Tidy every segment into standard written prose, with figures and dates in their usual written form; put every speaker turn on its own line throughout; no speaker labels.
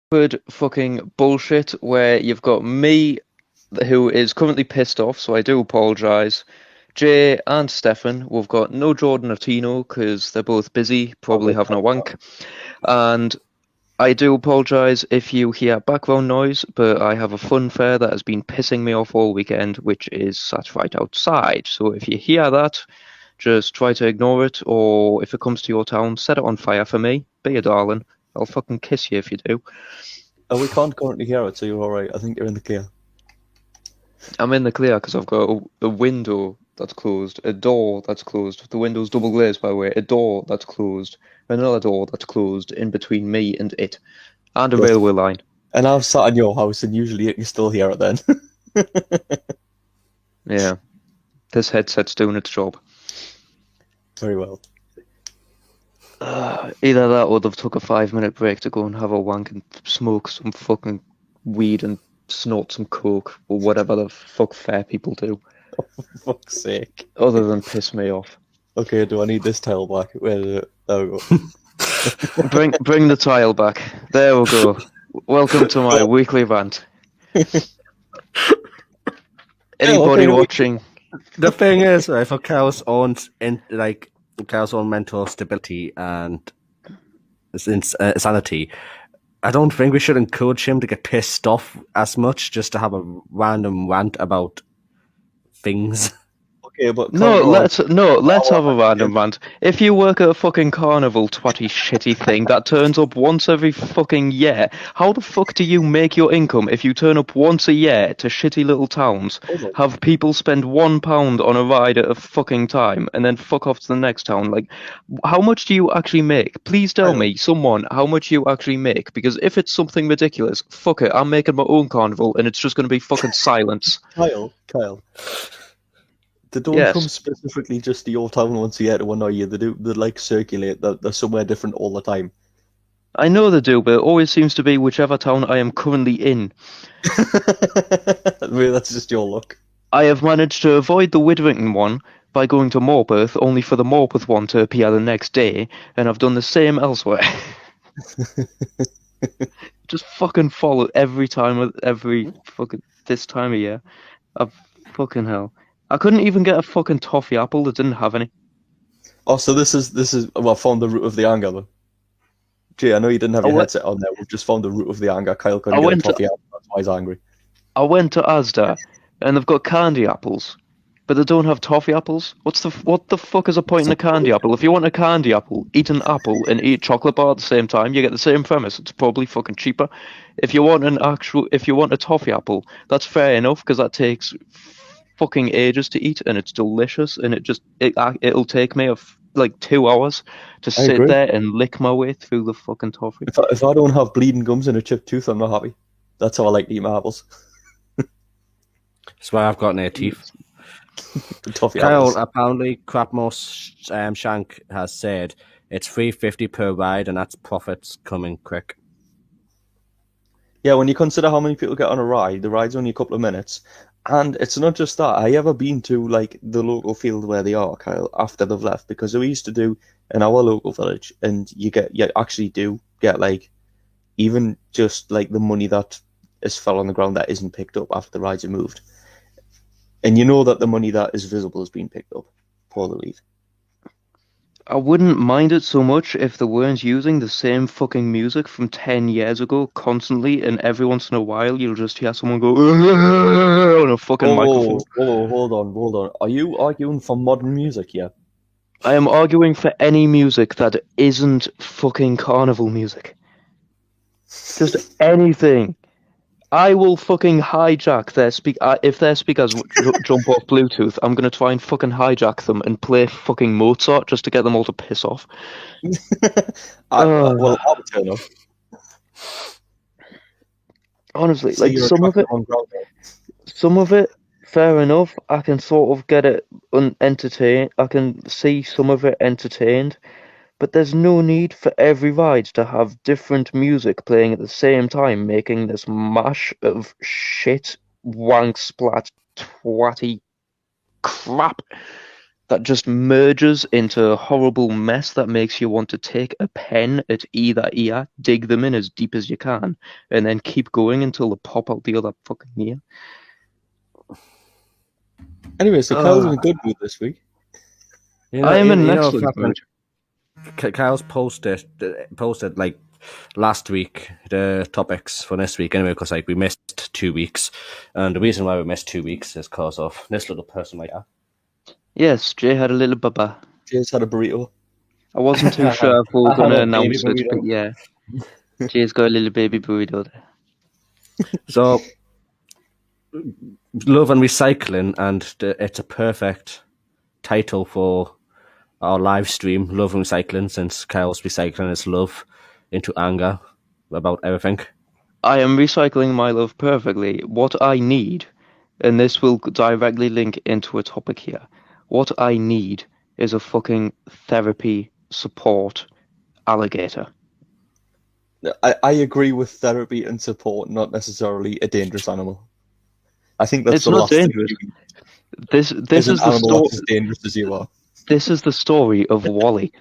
Good fucking bullshit where you've got me, who is currently pissed off, so I do apologise. Jay and Stefan, we've got no Jordan or Tino because they're both busy, probably having a wank. And I do apologise if you hear background noise, but I have a fun fair that has been pissing me off all weekend, which is sat right outside. So if you hear that, just try to ignore it, or if it comes to your town, set it on fire for me. Be a darling. I'll fucking kiss you if you do.
Oh, we can't currently hear it, so you're alright. I think you're in the clear.
I'm in the clear because I've got a window that's closed, a door that's closed. The window's double glazed, by the way. A door that's closed, another door that's closed in between me and it, and a
Yes.
railway line.
And I'm sat in your house, and usually you can still hear it then.
Yeah, this headset's doing its job.
Very well.
Either that or they've took a 5-minute break to go and have a wank and smoke some fucking weed and snort some coke or whatever the fuck fair people do,
For fuck's sake.
other than piss me off.
Okay, do I need this tile back? There we go.
Bring the tile back. There we go. Welcome to my weekly rant. Anybody watching?
The thing is, right, for Cal's own Cal's own mental stability and sanity, I don't think we should encourage him to get pissed off as much just to have a random rant about things.
Okay, but
Let's have a random rant. If you work at a fucking carnival twatty shitty thing that turns up once every fucking year, how the fuck do you make your income if you turn up once a year to shitty little towns, have people spend £1 on a ride at a fucking time, and then fuck off to the next town? Like, how much do you actually make? Please tell me, someone, how much you actually make, because if it's something ridiculous, fuck it, I'm making my own carnival, and it's just going to be fucking silence.
Kyle. They don't come specifically just to your town once a year to annoy you. They like circulate. They're somewhere different all the time.
I know they do, but it always seems to be whichever town I am currently in.
Maybe that's just your luck.
I have managed to avoid the Widdrington one by going to Morpeth, only for the Morpeth one to appear the next day, and I've done the same elsewhere. Just fucking follow every fucking this time of year. Fucking hell. I couldn't even get a fucking toffee apple that didn't have any.
Oh, so this is well, found the root of the anger then. Jay, I know you didn't have your headset on there. We've just found the root of the anger. Kyle couldn't get a toffee apple. That's why he's angry.
I went to Asda, and they've got candy apples, but they don't have toffee apples. What the fuck is the point in a candy apple? If you want a candy apple, eat an apple and eat chocolate bar at the same time. You get the same premise. It's probably fucking cheaper. If you want a toffee apple, that's fair enough because that takes fucking ages to eat and it's delicious and it'll take me like 2 hours to sit there and lick my way through the fucking toffee.
If I don't have bleeding gums and a chipped tooth, I'm not happy. That's how I like to eat my apples.
That's why I've got no teeth.
Toffee
Kyle,
apples.
apparently Crapmore Shank has said it's $3.50 per ride and that's profits coming quick.
Yeah, when you consider how many people get on a ride, the ride's only a couple of minutes. And it's not just that. Have you ever been to like the local field where they are, Kyle, after they've left? Because we used to do in our local village, and you actually do get like even just like the money that is fell on the ground that isn't picked up after the rides are moved. And you know that the money that is visible has been picked up before they leave.
I wouldn't mind it so much if they weren't using the same fucking music from 10 years ago constantly, and every once in a while you'll just hear someone go on a fucking microphone.
Hold on. Are you arguing for modern music, yeah?
I am arguing for any music that isn't fucking carnival music. Just anything. I will fucking hijack their if their speakers jump off Bluetooth, I'm gonna try and fucking hijack them and play fucking Mozart just to get them all to piss off.
I would turn off.
Honestly, so like some of it, fair enough. I can sort of get it entertained. I can see some of it entertained. But there's no need for every ride to have different music playing at the same time, making this mash of shit, wank, splat, twatty crap. that just merges into a horrible mess that makes you want to take a pen at either ear, dig them in as deep as you can, and then keep going until they pop out the other fucking ear.
Anyway, so Kyle's in a good mood this week.
I am in an excellent mood.
Kyle's posted like last week the topics for this week anyway, because like we missed 2 weeks, and the reason why we missed 2 weeks is because of this little person like that.
Yes, Jay had a little baba.
Jay's had a burrito.
I wasn't too sure if we were going to announce
baby
it,
burrito.
but yeah, Jay's got a little baby burrito there.
So, love and recycling, and it's a perfect title for our live stream, Love and Recycling, since Kyle's recycling his love into anger about everything.
I am recycling my love perfectly. What I need, and this will directly link into a topic here, what I need is a fucking therapy support alligator.
I agree with therapy and support, not necessarily a dangerous animal. I think that's
It's
the
not
last thing
dangerous.
you need.
This
Is
is
an
the
animal
story.
that's as dangerous as you are.
This is the story of Wally.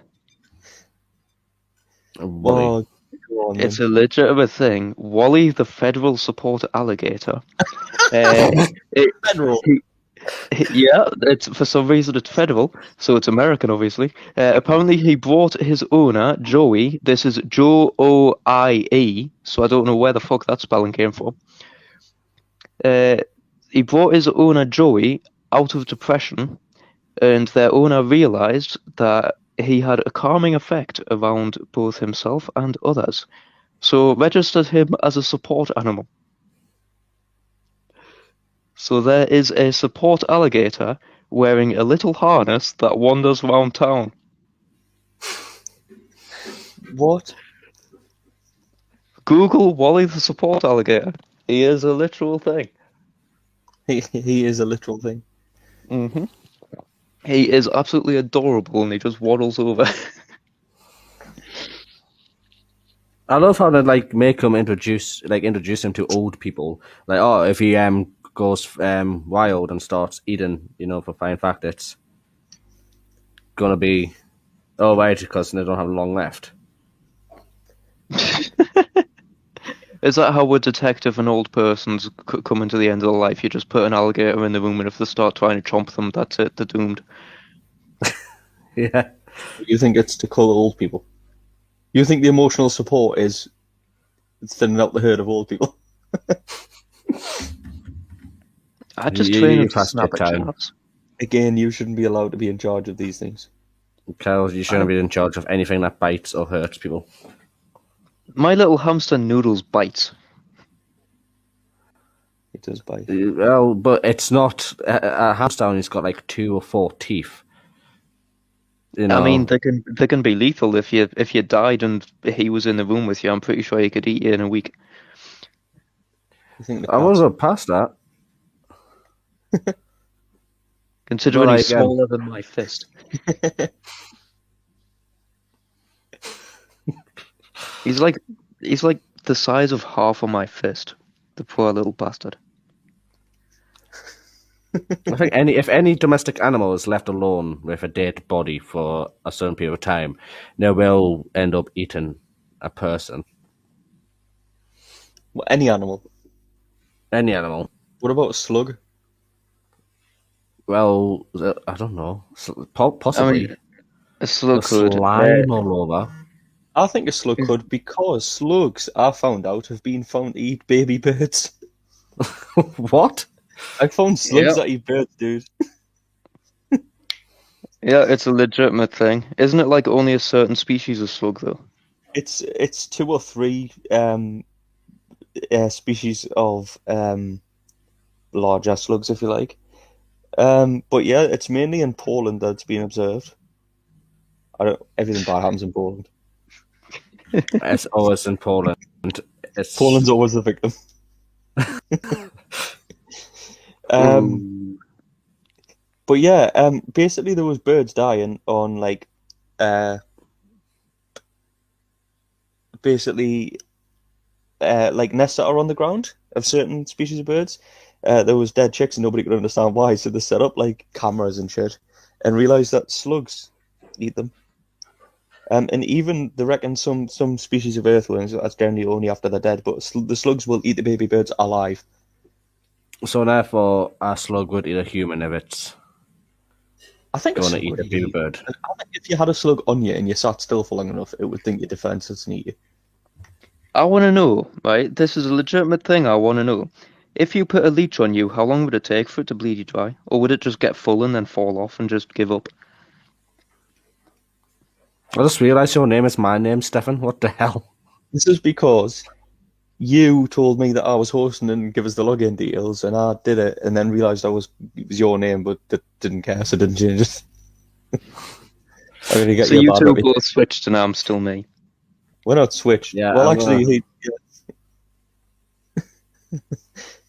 Oh, go on,
It's
then.
a legitimate thing. Wally, the federal support alligator.
Federal.
Yeah, it's for some reason it's federal, so it's American, obviously. Apparently, he brought his owner, Joey. This is Joie, so I don't know where the fuck that spelling came from. He brought his owner, Joey, out of depression, and their owner realized that he had a calming effect around both himself and others, so registered him as a support animal. So there is a support alligator wearing a little harness that wanders around town.
What?
Google Wally the support alligator. He is a literal thing.
He is a literal thing.
Mm-hmm. He is absolutely adorable, and he just waddles over.
I love how they like make him introduce him to old people. Like, oh, if he goes wild and starts eating, for fine fact, it's gonna be right because they don't have long left.
Is that how a detective an old person's coming to the end of their life? You just put an alligator in the room, and if they start trying to chomp them, that's it. They're doomed.
Yeah.
You think it's to call old people? You think the emotional support is thinning out the herd of old people?
I just
You
train them to
passed
snap
your
at
time.
jabs.
Again, you shouldn't be allowed to be in charge of these things.
Kyle, you shouldn't be in charge of anything that bites or hurts people.
My little hamster Noodles bites.
It does bite.
Well, but it's not a hamster. And he's got like 2 or 4 teeth.
I mean, they can be lethal if you died and he was in the room with you. I'm pretty sure he could eat you in a week.
You think the
I
cats-
wasn't past that.
Considering
Well,
he's
again-
smaller than my fist. He's like the size of half of my fist. The poor little bastard.
I think if any domestic animal is left alone with a dead body for a certain period of time, they will end up eating a person.
Well, any animal.
Any animal.
What about a slug?
Well, I don't know. Possibly.
I mean, a slug
The
could.
slime all over.
I think a slug could, because slugs, I found out, have been found to eat baby birds.
What?
I found slugs
Yeah.
that eat birds, dude.
Yeah, it's a legitimate thing. Isn't it like only a certain species of slug, though?
It's 2 or 3 species of larger slugs, if you like. But yeah, it's mainly in Poland that's been observed. Everything bad happens in Poland.
It's always in Poland.
Poland's always the victim. But yeah, basically there was birds dying on like like nests that are on the ground of certain species of birds. There was dead chicks and nobody could understand why, so they set up like cameras and shit and realised that slugs eat them. And even they reckon some species of earthlings, that's generally only after they're dead, but the slugs will eat the baby birds alive.
So therefore, a slug would eat a human if it's
I think a
going to
slug
eat
would
a
eat
baby
you.
bird.
I think if you had a slug on you and you sat still for long enough, it would think you're defenseless and eat you.
I want to know, right? This is a legitimate thing. I want to know. If you put a leech on you, how long would it take for it to bleed you dry? Or would it just get full and then fall off and just give up?
I just realised your name is my name, Stefan. What the hell?
This is because you told me that I was hosting and give us the login details, and I did it, and then realised it was your name, but didn't care, so didn't change it. I'm gonna get
So
you a
you
bad
two
reputation.
both switched and I'm still me.
We're not switched.
Yeah,
well,
I'm
actually,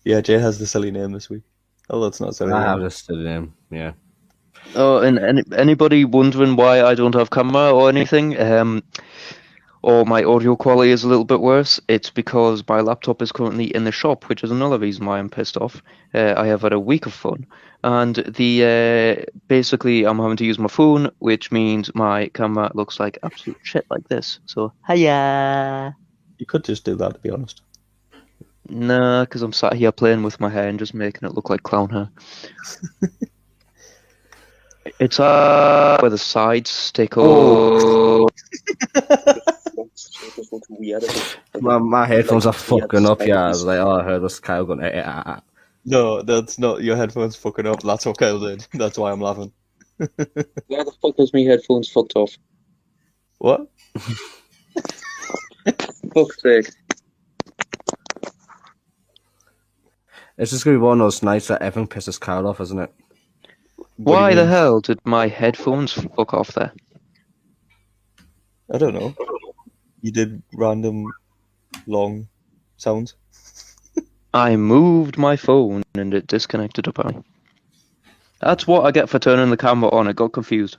yeah, Jay has the silly name this week. Oh, that's not silly.
I
name.
have this name. Yeah.
Oh, and anybody wondering why I don't have camera or anything? Or my audio quality is a little bit worse. It's because my laptop is currently in the shop, which is another reason why I'm pissed off. I have had a week of fun, and basically I'm having to use my phone, which means my camera looks like absolute shit like this. So hiya.
You could just do that, to be honest.
Nah, because I'm sat here playing with my hair and just making it look like clown hair. It's where the sides stick up.
Oh.
My headphones are fucking up. Yeah, I was like, oh, I heard this Kyle going.
No, that's not your headphones fucking up. That's what Kyle did. That's why I'm laughing.
Why the fuck was my headphones fucked off?
What?
Fuck's sake.
It's just gonna be one of those nights that everything pisses Kyle off, isn't it?
What do you
Why the
mean?
hell did my headphones fuck off there?
I don't know. You did random long sounds.
I moved my phone and it disconnected apparently. That's what I get for turning the camera on. I got confused.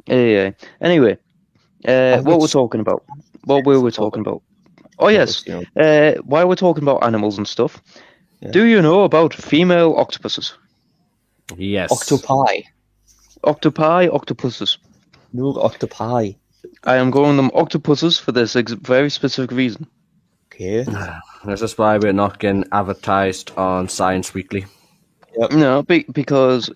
Yeah. Anyway, what we're talking about? What were we talking about? Oh yes, while we're talking about animals and stuff,
Yeah.
do you know about female octopuses?
Yes.
Octopi.
Octopi, octopuses.
No, octopi.
I am calling them octopuses for this very specific reason.
Okay.
This is why we're not getting advertised on Science Weekly.
Yep.
No, because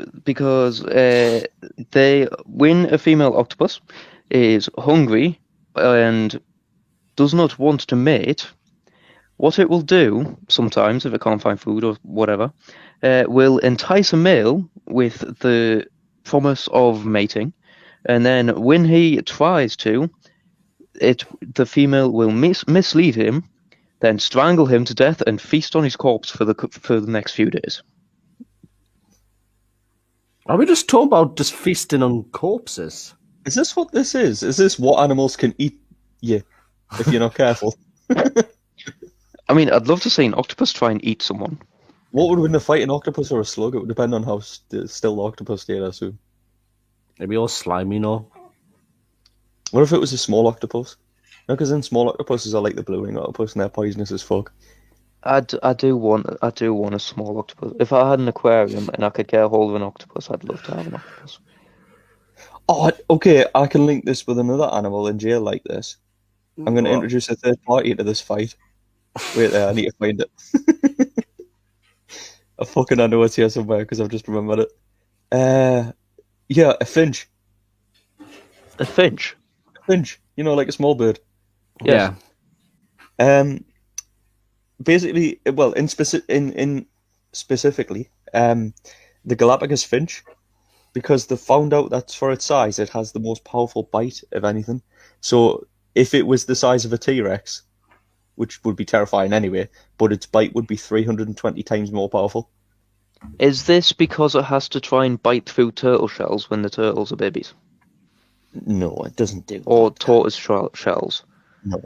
they when a female octopus is hungry and does not want to mate, what it will do sometimes if it can't find food or whatever, will entice a male with the promise of mating, and then when he tries to, the female will mislead him, then strangle him to death and feast on his corpse for the next few days.
Are we just talking about just feasting on corpses?
Is this what this is? Is this what animals can eat you if you're not careful?
I mean, I'd love to see an octopus try and eat someone.
What would win a fight, an octopus or a slug? It would depend on how still the octopus stayed, I assume.
It'd be all slimy, no?
What if it was a small octopus? No, because then small octopuses are like the blue ring octopus and they're poisonous as fuck.
I do want a small octopus. If I had an aquarium and I could get a hold of an octopus, I'd love to have an octopus.
Oh, okay, I can link this with another animal in jail like this. I'm going to introduce a third party to this fight. Wait there, I need to find it. I know it's here somewhere because I've just remembered it. Yeah, a finch.
A finch?
A finch, you know, like a small bird.
Yes.
Yeah.
Basically, well, in specifically, the Galapagos finch, because they found out that for its size, it has the most powerful bite of anything. So if it was the size of a T-Rex, which would be terrifying anyway, but its bite would be 320 times more powerful.
Is this because it has to try and bite through turtle shells when the turtles are babies?
No, it doesn't do
Or
that.
tortoise shells?
No.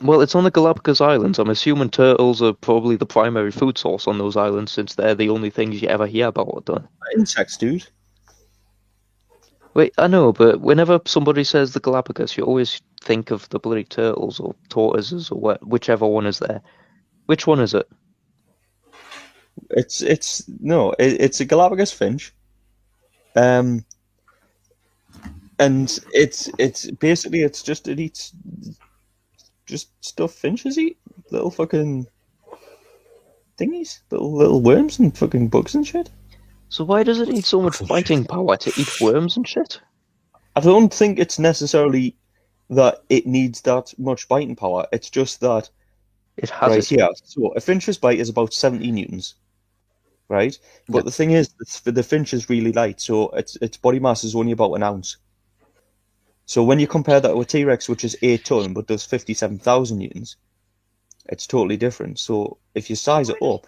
Well, it's on the Galapagos Islands. I'm assuming turtles are probably the primary food source on those islands since they're the only things you ever hear about done.
Insects, dude.
Wait, I know, but whenever somebody says the Galapagos, you always think of the bloody turtles or tortoises or whichever one is there. Which one is it?
It's a Galapagos finch. And it's basically it eats just stuff finches eat, little fucking thingies, little worms and fucking bugs and shit.
So why does it need so much biting power to eat worms and shit?
I don't think it's necessarily that it needs that much biting power. It's just that
It has
right
it.
here. So a finch's bite is about 70 newtons, right? But
Yeah.
the thing is, the finch is really light, so its body mass is only about an ounce. So when you compare that to a T-Rex, which is 8 ton but does 57,000 newtons, it's totally different. So if you size it up,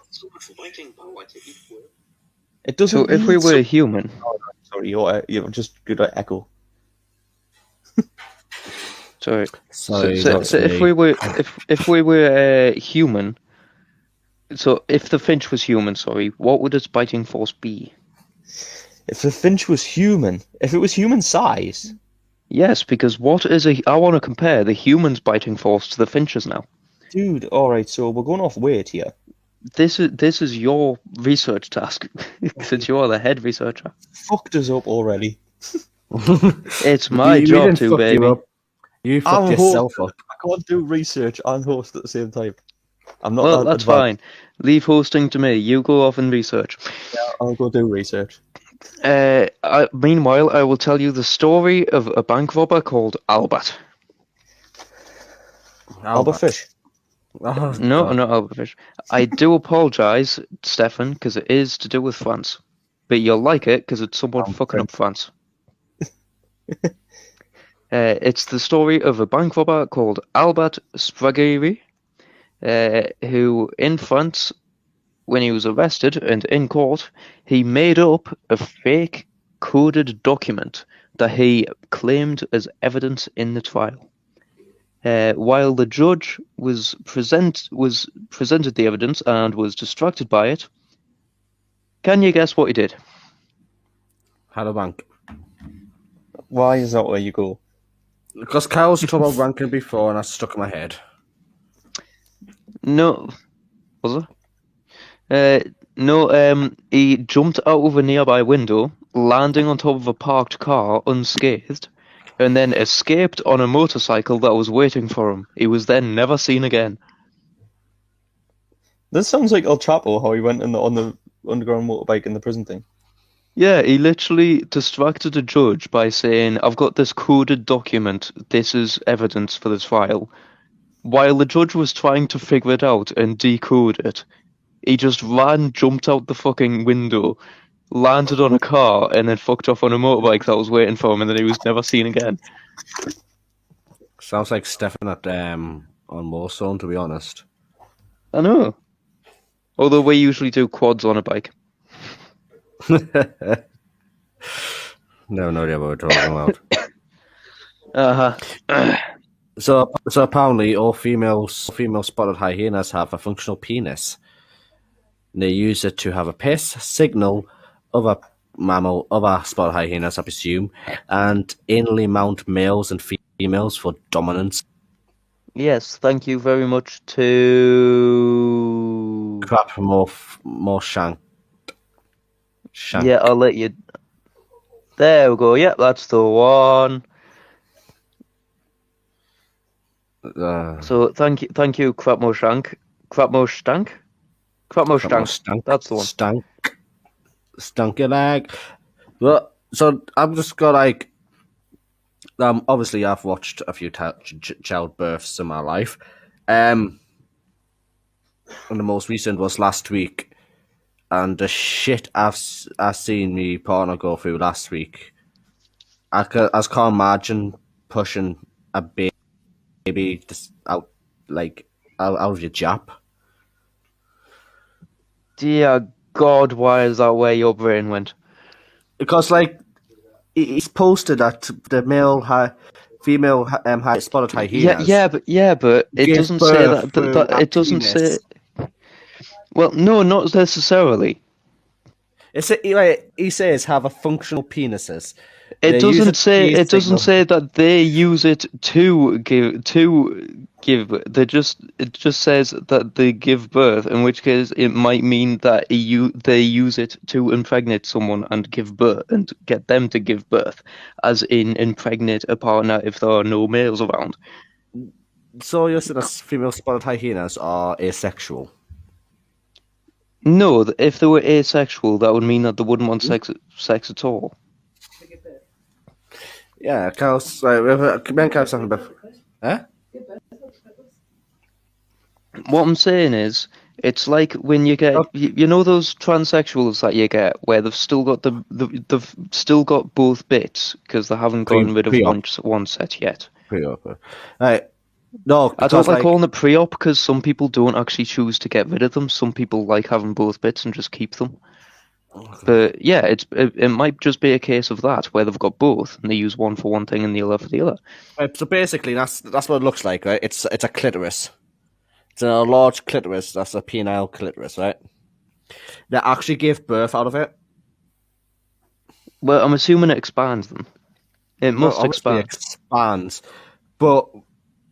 it doesn't.
So if we
need
were human,
sorry, you're just good at echo.
sorry.
Sorry,
So
that's
if
me.
we were if we were human, so if the finch was human, sorry, what would its biting force be?
If the finch was human, if it was human size,
Yes, because I want to compare the human's biting force to the finch's now.
dude. All right, so we're going off weight here.
This is your research task, since you are the head researcher.
Fucked us up already.
It's my
We
job
didn't
to,
fuck
baby.
you up. You fucked
I'm
yourself
host.
up.
I can't do research and host at the same time. I'm not
Well,
that
that's
advanced.
fine. Leave hosting to me. You go off and research.
I'll go do research.
Meanwhile, I will tell you the story of a bank robber called Albert.
Albert Fish.
Oh,
No,
God.
not Albert Fish. I do apologise, Stefan, because it is to do with France. But you'll like it because it's somewhat
I'm
fucking up France. It's the story of a bank robber called Albert Spraguery, who in France, when he was arrested and in court, he made up a fake coded document that he claimed as evidence in the trial. While the judge was presented the evidence and was distracted by it, can you guess what he did?
Had a bank.
Why is that where you go?
Because Kyle's talked about ranking before and that's stuck in my head.
No, was it? No, he jumped out of a nearby window, landing on top of a parked car unscathed, and then escaped on a motorcycle that was waiting for him. He was then never seen again.
This sounds like El Chapo, how he went on the underground motorbike in the prison thing.
Yeah, he literally distracted a judge by saying, I've got this coded document, this is evidence for the trial. While the judge was trying to figure it out and decode it, he just jumped out the fucking window, landed on a car, and then fucked off on a motorbike that was waiting for him, and then he was never seen again.
Sounds like Stefan at on Warzone, to be honest.
I know. Although we usually do quads on a bike.
No idea what we're talking about.
Uh-huh.
So apparently all female spotted hyenas have a functional penis. And they use it to have a piss signal other spotted hyenas, I presume, and anally mount males and females for dominance.
Yes, thank you very much to...
Crap, more shank.
Yeah, I'll let you... There we go, yep, that's the one. So thank you, Crapmo Stank. That's the one.
Stanky leg. But so I'm just got like, obviously I've watched a few childbirths in my life. And the most recent was last week, and the shit I've seen me partner go through last week. I can't imagine pushing a baby just out of your jap.
Dear God, why is that where your brain went?
Because like he's posted that the female spotted hyenas.
Yeah, but it
give
doesn't say
birth
that.
through a
It doesn't
penis.
say. Well, no, not necessarily.
He says have a functional penises.
It
They use
doesn't
it to
say
create
it doesn't
signal.
say that they use it to give. It just says that they give birth, in which case it might mean that they use it to impregnate someone and give birth and get them to give birth, as in impregnate a partner if there are no males around.
So you're saying that female spotted hyenas are asexual?
No, if they were asexual, that would mean that they wouldn't want sex at all.
Yeah, cows. Men cows something about. Huh?
What I'm saying is, it's like when you get, you know, those transsexuals that you get where they've still got they've still got both bits because they haven't gotten rid of
Pre-op.
one set yet.
Pre-op. Right. No,
I don't
because
like calling it pre-op because some people don't actually choose to get rid of them. Some people like having both bits and just keep them. But yeah, it might just be a case of that where they've got both and they use one for one thing and the other for the other.
So basically, that's what it looks like, right? It's a clitoris. It's a large clitoris. That's a penile clitoris, right? They actually give birth out of it.
Well, I'm assuming it expands them. It
Well,
must
obviously
expand.
it expands, but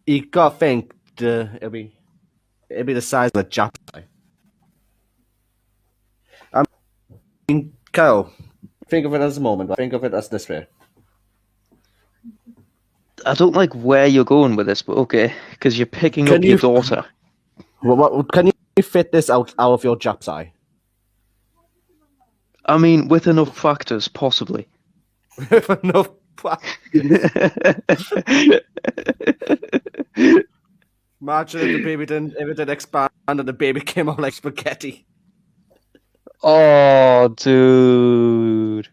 you gotta think it'll be the size of a Jap. I mean, Kyle, think of it as a moment. Think of it as this way.
I don't like where you're going with this, but okay, because you're picking
Can
up your
you-
daughter.
What can you fit this out of your Jap's eye?
I mean, with enough practice, possibly.
Enough. Imagine if the baby didn't expand and the baby came out like spaghetti.
Oh, dude.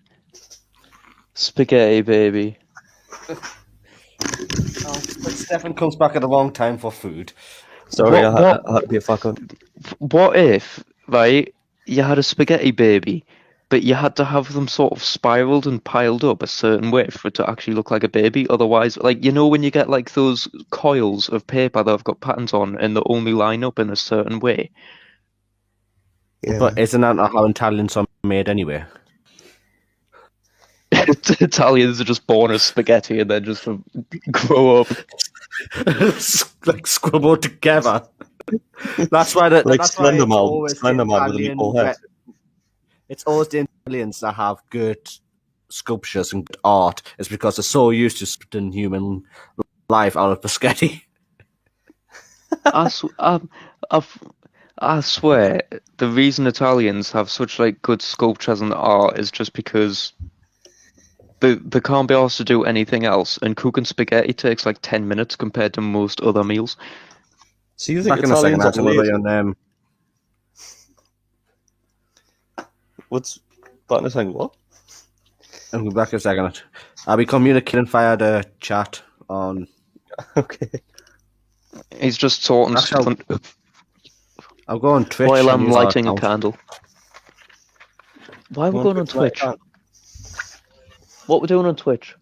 Spaghetti baby.
Stefan comes back at the wrong time for food.
Sorry,
What-
I had to be a fucker.
What if, right, you had a spaghetti baby, but you had to have them sort of spiraled and piled up a certain way for it to actually look like a baby? Otherwise, like, you know when you get like those coils of paper that have got patterns on and they only line up in a certain way?
Yeah.
But isn't that not how Italians are made anyway?
Italians are just born as spaghetti and then just grow up.
Like scribbled together. That's why
Like
that's why
Slender
it's
Man,
always the
Slender Man with a
Italian
meatball head.
It's always the Italians that have good sculptures and good art. It's because they're so used to splitting human life out of spaghetti.
I swear, the reason Italians have such like good sculptures and art is just because they can't be asked to do anything else, and cooking spaghetti takes like 10 minutes compared to most other meals.
So you think
Back in a second,
Italians are
actually,
lazy?
on
What's back in a second? What?
I'll be back in a second. I'll be communicating via the chat on.
Okay.
He's just sorting
That's
stuff
I'll go on Twitch
while
and
I'm
use our
lighting a
account.
candle. Why are we
Go
going on
Twitch,
Twitch? What we're doing on Twitch?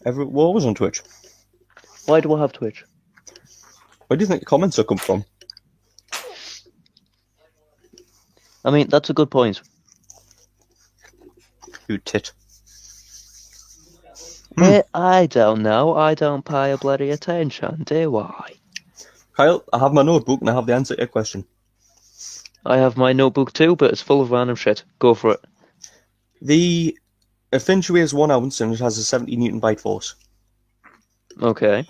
We're always on Twitch.
Why do I have Twitch?
Where do you think the comments will come from?
I mean, that's a good point.
You tit.
I don't know. I don't pay a bloody attention, do I?
Kyle, I have my notebook and I have the answer to your question.
I have my notebook too, but it's full of random shit. Go for it.
A finch weighs 1 ounce and it has a 70 Newton bite force.
Okay.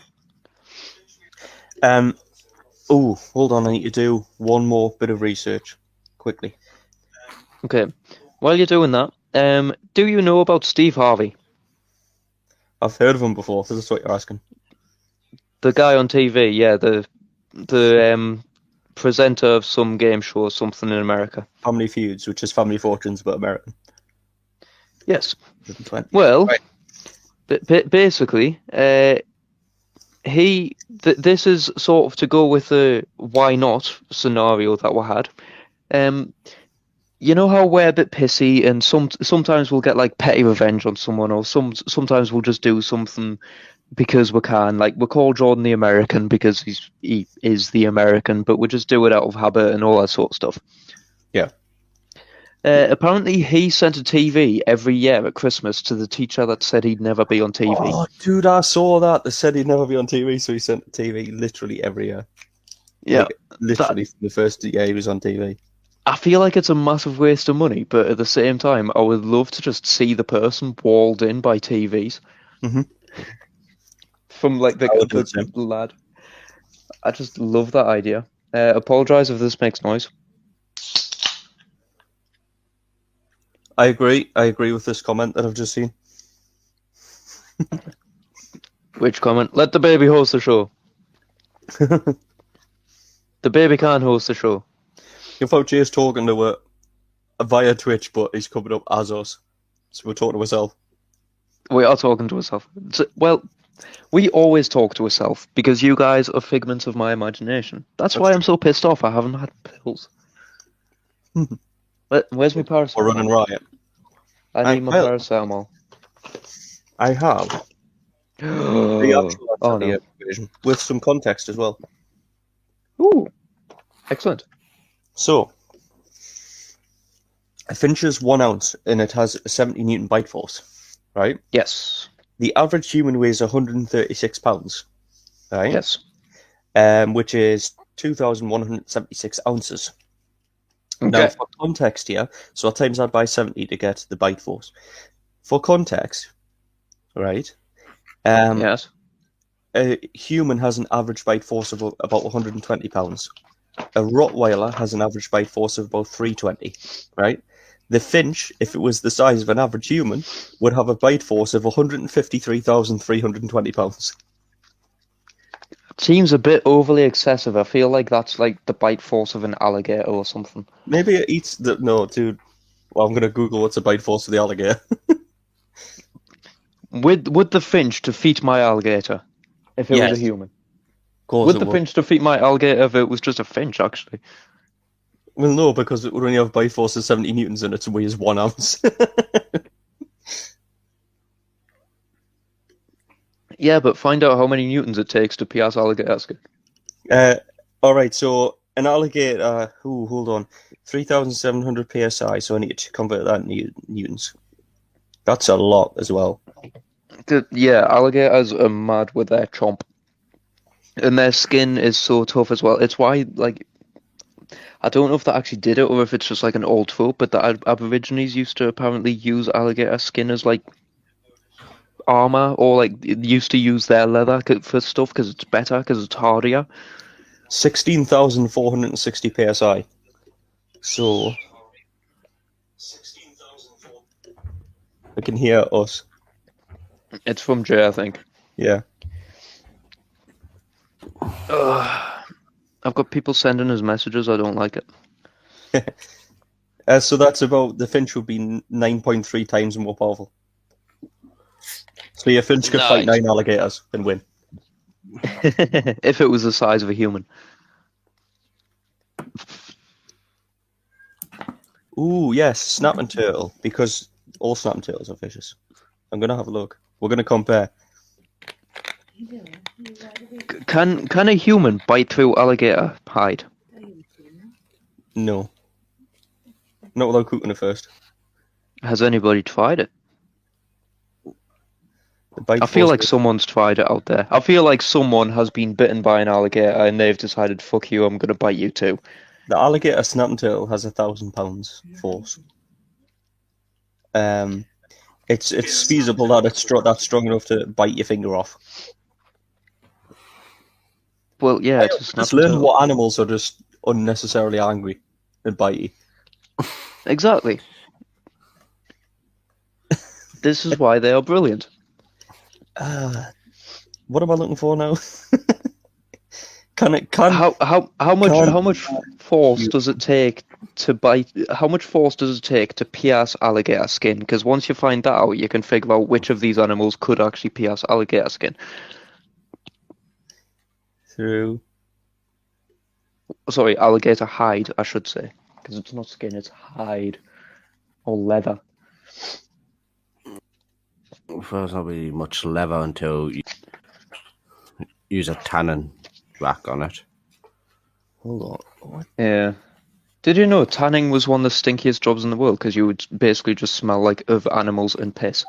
Oh, hold on, I need to do one more bit of research. Quickly.
Okay. While you're doing that, do you know about Steve Harvey?
I've heard of him before, so that's what you're asking.
The guy on TV, yeah, the presenter of some game show or something in America.
Family Feuds, which is Family Fortunes, but American.
Yes.
2020.
Well,
Right.
basically, this is sort of to go with the why not scenario that we had. You know how we're a bit pissy, and sometimes we'll get like petty revenge on someone, or sometimes we'll just do something because we can. Like we call Jordan the American because he is the American, but we just do it out of habit and all that sort of stuff.
Yeah.
Apparently, he sent a TV every year at Christmas to the teacher that said he'd never be on TV.
Oh, dude, I saw that. They said he'd never be on TV, so he sent TV literally every year.
Yeah,
Like, literally from the first year he was on TV.
I feel like it's a massive waste of money, but at the same time, I would love to just see the person walled in by TVs.
Mhm.
From like
I would do the
the
same.
lad. I just love that idea. Apologize if this makes noise.
I agree. I agree with this comment that I've just seen.
Which comment? Let the baby host the show. The baby can't host the show.
If out Jay's talking to her via Twitch, but he's coming up as us. So we're talking to ourselves.
We are talking to ourselves. Well, we always talk to ourselves because you guys are figments of my imagination. That's why I'm so pissed off I haven't had pills. Where's my paracetamol?
We're running riot.
I need my paracetamol.
I have the actual
Oh no.
version with some context as well.
Ooh. Excellent.
So, a finch is 1 ounce and it has a 70 Newton bite force, right?
Yes.
The average human weighs 136 pounds, right?
Yes.
Which is 2,176 ounces.
Okay.
Now, for context here, so I times that by 70 to get the bite force. For context, right?
Yes.
A human has an average bite force of about 120 pounds. A Rottweiler has an average bite force of about 320, right? The finch, if it was the size of an average human, would have a bite force of 153,320 pounds.
Seems a bit overly excessive. I feel like that's like the bite force of an alligator or something.
Maybe it eats the... No, dude. Well, I'm going to Google what's the bite force of the alligator.
Would the finch defeat my alligator if it was
Yes.
a human?
Of course
Would
it
the
would.
finch defeat my alligator if it was just a finch, actually?
Well, no, because it would only have bite force of 70 newtons and it weighs 1 ounce.
Yeah, but find out how many newtons it takes to pierce alligator skin.
Alright, so an alligator... hold on. 3,700 psi, so I need to convert that into newtons. That's a lot as well.
Yeah, alligators are mad with their chomp. And their skin is so tough as well. It's why, like, I don't know if they actually did it or if it's just like an old trope, but the Aborigines used to apparently use alligator skin as like armor, or like used to use their leather for stuff because it's better, because it's hardier.
16,460 psi. So... I can hear us.
It's from Jay, I think.
Yeah.
I've got people sending us messages. I don't like it.
So that's about... The finch would be 9.3 times more powerful. So your finch could fight 9 alligators and win.
If it was the size of a human.
Ooh, yes, snapping turtle, because all snapping turtles are fishes. I'm going to have a look. We're going to compare.
Can a human bite through alligator hide?
No. Not without cooking it first.
Has anybody tried it?
The bite
I feel
force
like someone's tried it out there. I feel like someone has been bitten by an alligator and they've decided, fuck you, I'm going to bite you too.
The alligator snapping turtle has 1,000 pounds force. It's feasible that that's strong enough to bite your finger off.
Well, yeah, it's a
Just
snap
learn
turtle.
what animals are just unnecessarily angry and bite you.
Exactly. This is why they are brilliant.
What am I looking for now?
How much force does it take to bite? How much force does it take to pierce alligator skin? Because once you find that out, you can figure out which of these animals could actually pierce alligator skin.
Through...
Sorry, alligator hide, I should say, because it's not skin, it's hide or leather.
There's not really much leather until you use a tannin rack on it.
Hold on. What?
Yeah. Did you know tanning was one of the stinkiest jobs in the world because you would basically just smell like of animals and piss?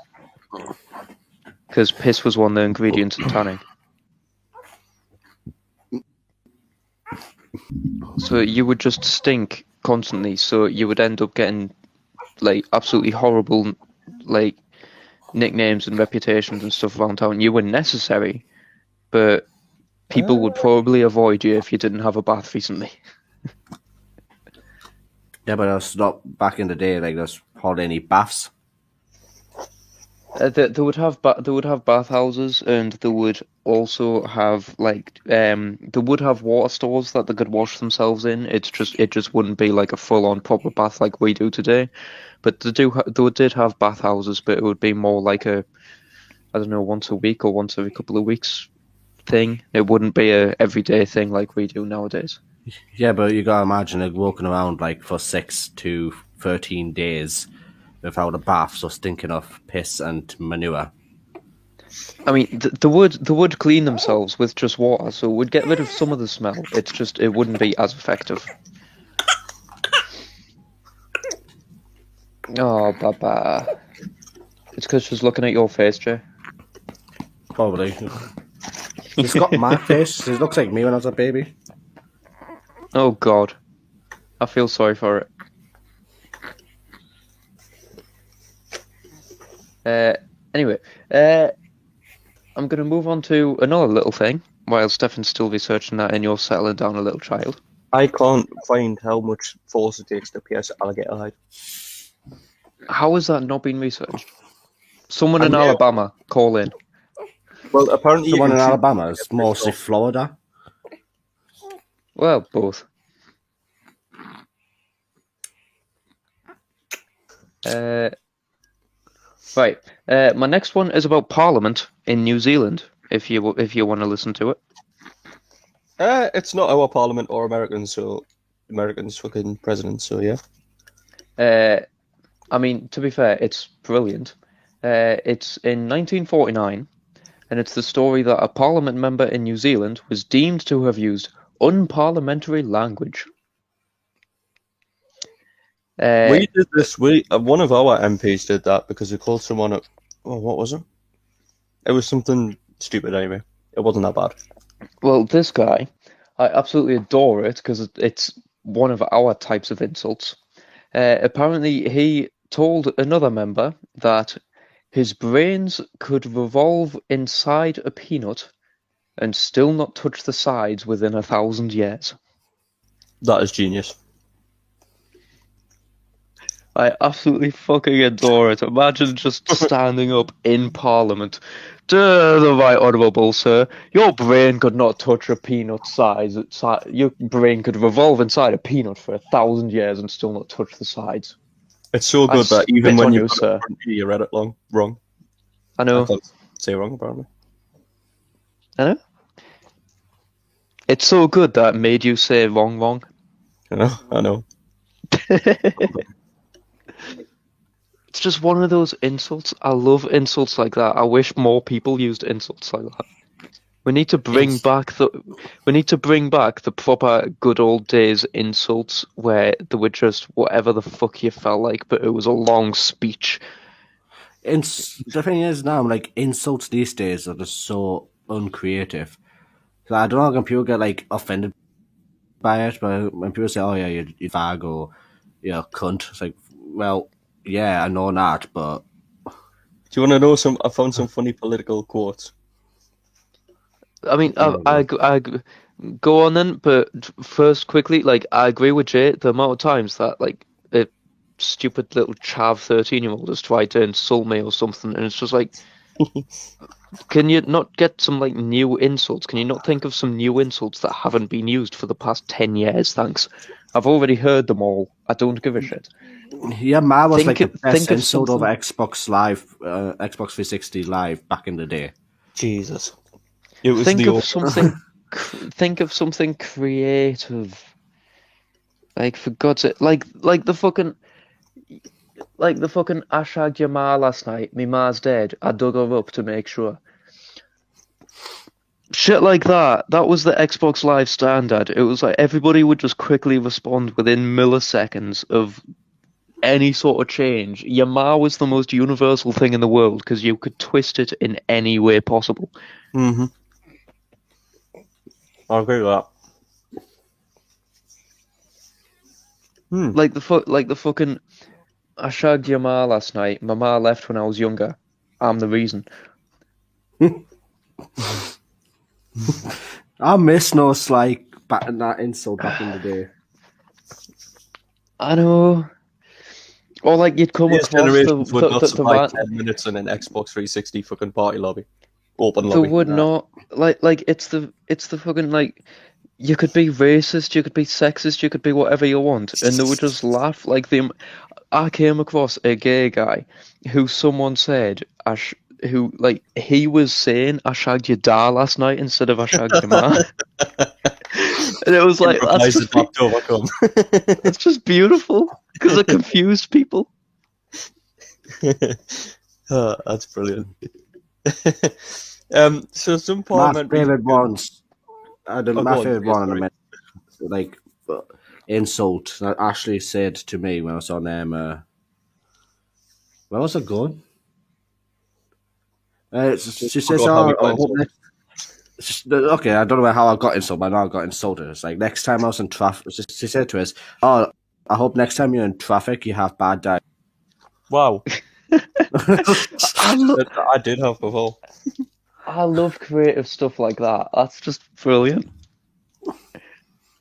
Because piss was one of the ingredients in tanning. So you would just stink constantly. So you would end up getting like absolutely horrible like nicknames and reputations and stuff around town. You were necessary, but people would probably avoid you if you didn't have a bath recently.
Yeah, but that's not back in the day. Like, there's hardly any baths.
They would have bathhouses, and they would also have they would have water stores that they could wash themselves in. It just wouldn't be like a full-on proper bath like we do today. But they did have bathhouses, but it would be more like a, I don't know, once a week or once every couple of weeks thing. It wouldn't be a everyday thing like we do nowadays.
Yeah, but you gotta imagine like walking around like for 6 to 13 days without a bath, so stinking of piss and manure.
I mean, they would clean themselves with just water, so it would get rid of some of the smell. It's just it wouldn't be as effective. Oh, Baba. It's because she's looking at your face, Jay.
Probably. She's got my face. She looks like me when I was a baby.
Oh, God. I feel sorry for it. Anyway, I'm going to move on to another little thing while Stefan's still researching that and you're settling down a little child.
I can't find how much force it takes to pierce alligator hide.
How has that not been researched? Someone in
Yeah.
Alabama, call in.
Well, apparently
The
you
one
can
in
shoot-
Alabama is mostly Florida.
Well, both. Right. My next one is about Parliament in New Zealand. If you want to listen to it.
It's not our parliament or Americans fucking president. So yeah.
I mean, to be fair, it's brilliant. It's in 1949, and it's the story that a Parliament member in New Zealand was deemed to have used unparliamentary language.
We did this. One of our MPs did that because he called someone a. Oh, what was it? It was something stupid anyway. It wasn't that bad.
Well, this guy, I absolutely adore it because it's one of our types of insults. Apparently, he told another member that his brains could revolve inside a peanut and still not touch the sides within 1,000 years.
That is genius.
I absolutely fucking adore it. Imagine just standing up in Parliament. The right honourable sir, your brain could not touch a peanut size. Your brain could revolve inside a peanut for 1,000 years and still not touch the sides.
It's so good that
spit
even when
on
you
you, sir.
you read it wrong.
I know.
I can't say wrong apparently.
I know. It's so good that it made you say wrong.
I know.
It's just one of those insults. I love insults like that. I wish more people used insults like that. We need to bring back the proper good old days insults where they were just whatever the fuck you felt like, but it was a long speech.
The thing is now, like, insults these days are just so uncreative. So I don't know how people get like offended by it, but when people say, "Oh yeah, you fag," or "you're a cunt," it's like, well, yeah, I know that, but
Do you want to know some? I found some funny political quotes.
I mean, I go on then, but first, quickly, like, I agree with Jay. The amount of times that, like, a stupid little chav 13-year-old has tried to insult me or something, and it's just like, can you not get some, like, new insults? Can you not think of some new insults that haven't been used for the past 10 years? Thanks. I've already heard them all. I don't give a shit.
yeah, Ma was
Think
like the best
of
insult over
something-
Xbox Live, Xbox 360 Live back in the day.
Jesus. It was
Think
the
of
old-
something. Think of something creative. Like, for God's sake, like the fucking I shagged your ma last night. Me ma's dead. I dug her up to make sure. Shit like that. That was the Xbox Live standard. It was like everybody would just quickly respond within milliseconds of any sort of change. Your ma was the most universal thing in the world because you could twist it in any way possible.
Mm-hmm. I agree with that.
Like the fucking. I shagged your ma last night. My ma left when I was younger. I'm the reason.
I miss no like back that insult back in the day.
I know. Or like you'd come
Today's
across
generations would not
the
survive 10 minutes in an Xbox 360 fucking party lobby. Open
They
lobby.
would
No.
not like it's the fucking like you could be racist, you could be sexist, you could be whatever you want, and they would just laugh. Like them, I came across a gay guy who someone said who like he was saying I shagged your dad last night instead of I shagged your ma, and it was like
Improvise adapt overcome.
that's just beautiful because it confused people.
Oh, that's brilliant. So some
My
parliamentary
favorite ones. My
go on,
favorite
yeah,
one in a
sorry.
minute, like insult that Ashley said to me when I was on where was it going? She says,
Forgot how we
"Oh,
got
I hope
insulted.
Okay, I don't know how I got insulted, but I know I got insulted. It's like next time I was in traffic, she said to us, "Oh, I hope next time you're in traffic, you have bad day."
Wow.
I lo
I did have before.
I love creative stuff like that. That's just brilliant.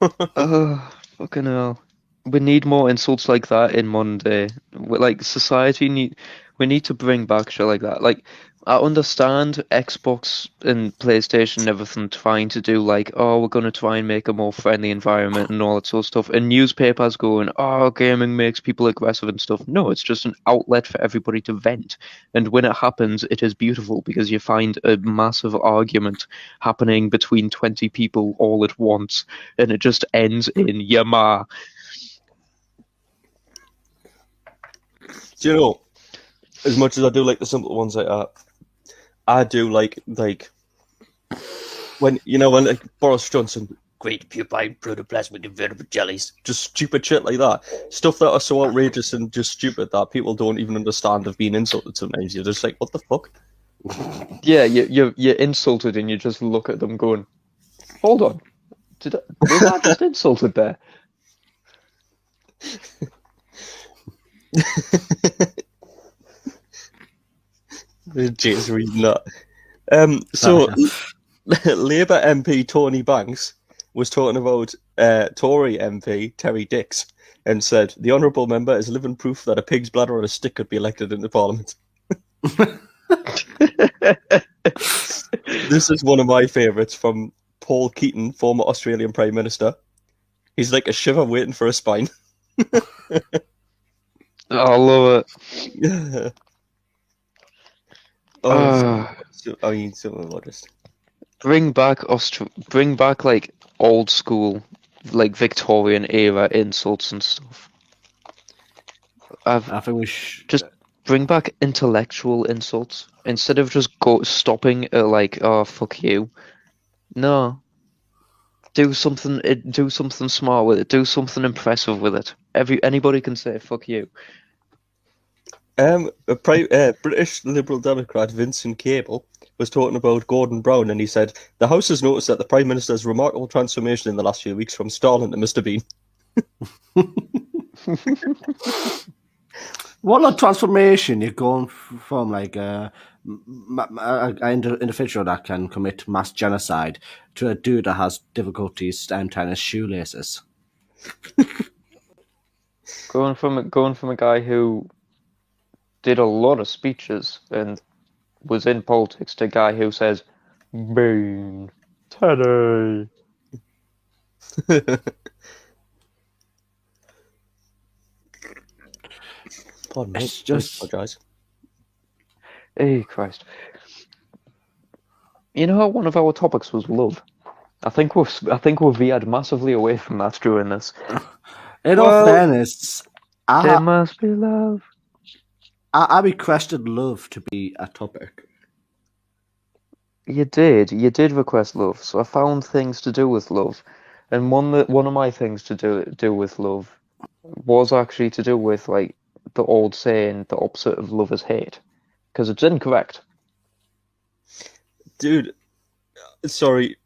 Oh, fucking hell. We need more insults like that in modern day. Like society we need to bring back shit like that. Like I understand Xbox and PlayStation and everything trying to do like, oh, we're gonna try and make a more friendly environment and all that sort of stuff. And newspapers going, oh, gaming makes people aggressive and stuff. No, it's just an outlet for everybody to vent. And when it happens, it is beautiful because you find a massive argument happening between 20 people all at once and it just ends in Yama.
Do you know, as much as I do like the simple ones like that, I do like when like Boris Johnson, great pupine protoplasmic invertebrate jellies, just stupid shit like that. Stuff that are so outrageous and just stupid that people don't even understand have been insulted sometimes. You're just like, what the fuck?
Yeah, you're insulted and you just look at them going, hold on, was I just insulted there?
Jay's reading that. So Labour MP Tony Banks was talking about Tory MP Terry Dix and said the honourable member is living proof that a pig's bladder on a stick could be elected into Parliament. This is one of my favourites from Paul Keaton, former Australian Prime Minister. He's like a shiver waiting for a spine.
I love it.
I mean, so modest.
Bring back bring back like old school, like Victorian era insults and stuff.
I think we should.
Just bring back intellectual insults instead of just stopping at like, oh fuck you. No, do something smart with it. Do something impressive with it. Anybody can say fuck you.
British Liberal Democrat Vincent Cable was talking about Gordon Brown, and he said the House has noticed that the Prime Minister's remarkable transformation in the last few weeks from Stalin to Mr. Bean.
What a transformation! You're going from like an individual that can commit mass genocide to a dude that has difficulties tying his shoelaces.
Going from a guy who did a lot of speeches and was in politics to a guy who says, Bean, Teddy.
Pardon me.
It's just
apologise.
Hey, Christ. You know how one of our topics was love? I think we've veered massively away from that during this.
in all fairness,
There must be love.
I requested love to be a topic.
You did request love, so I found things to do with love, and one of my things to do with love was actually to do with like the old saying, the opposite of love is hate, because it's incorrect.
Dude, sorry,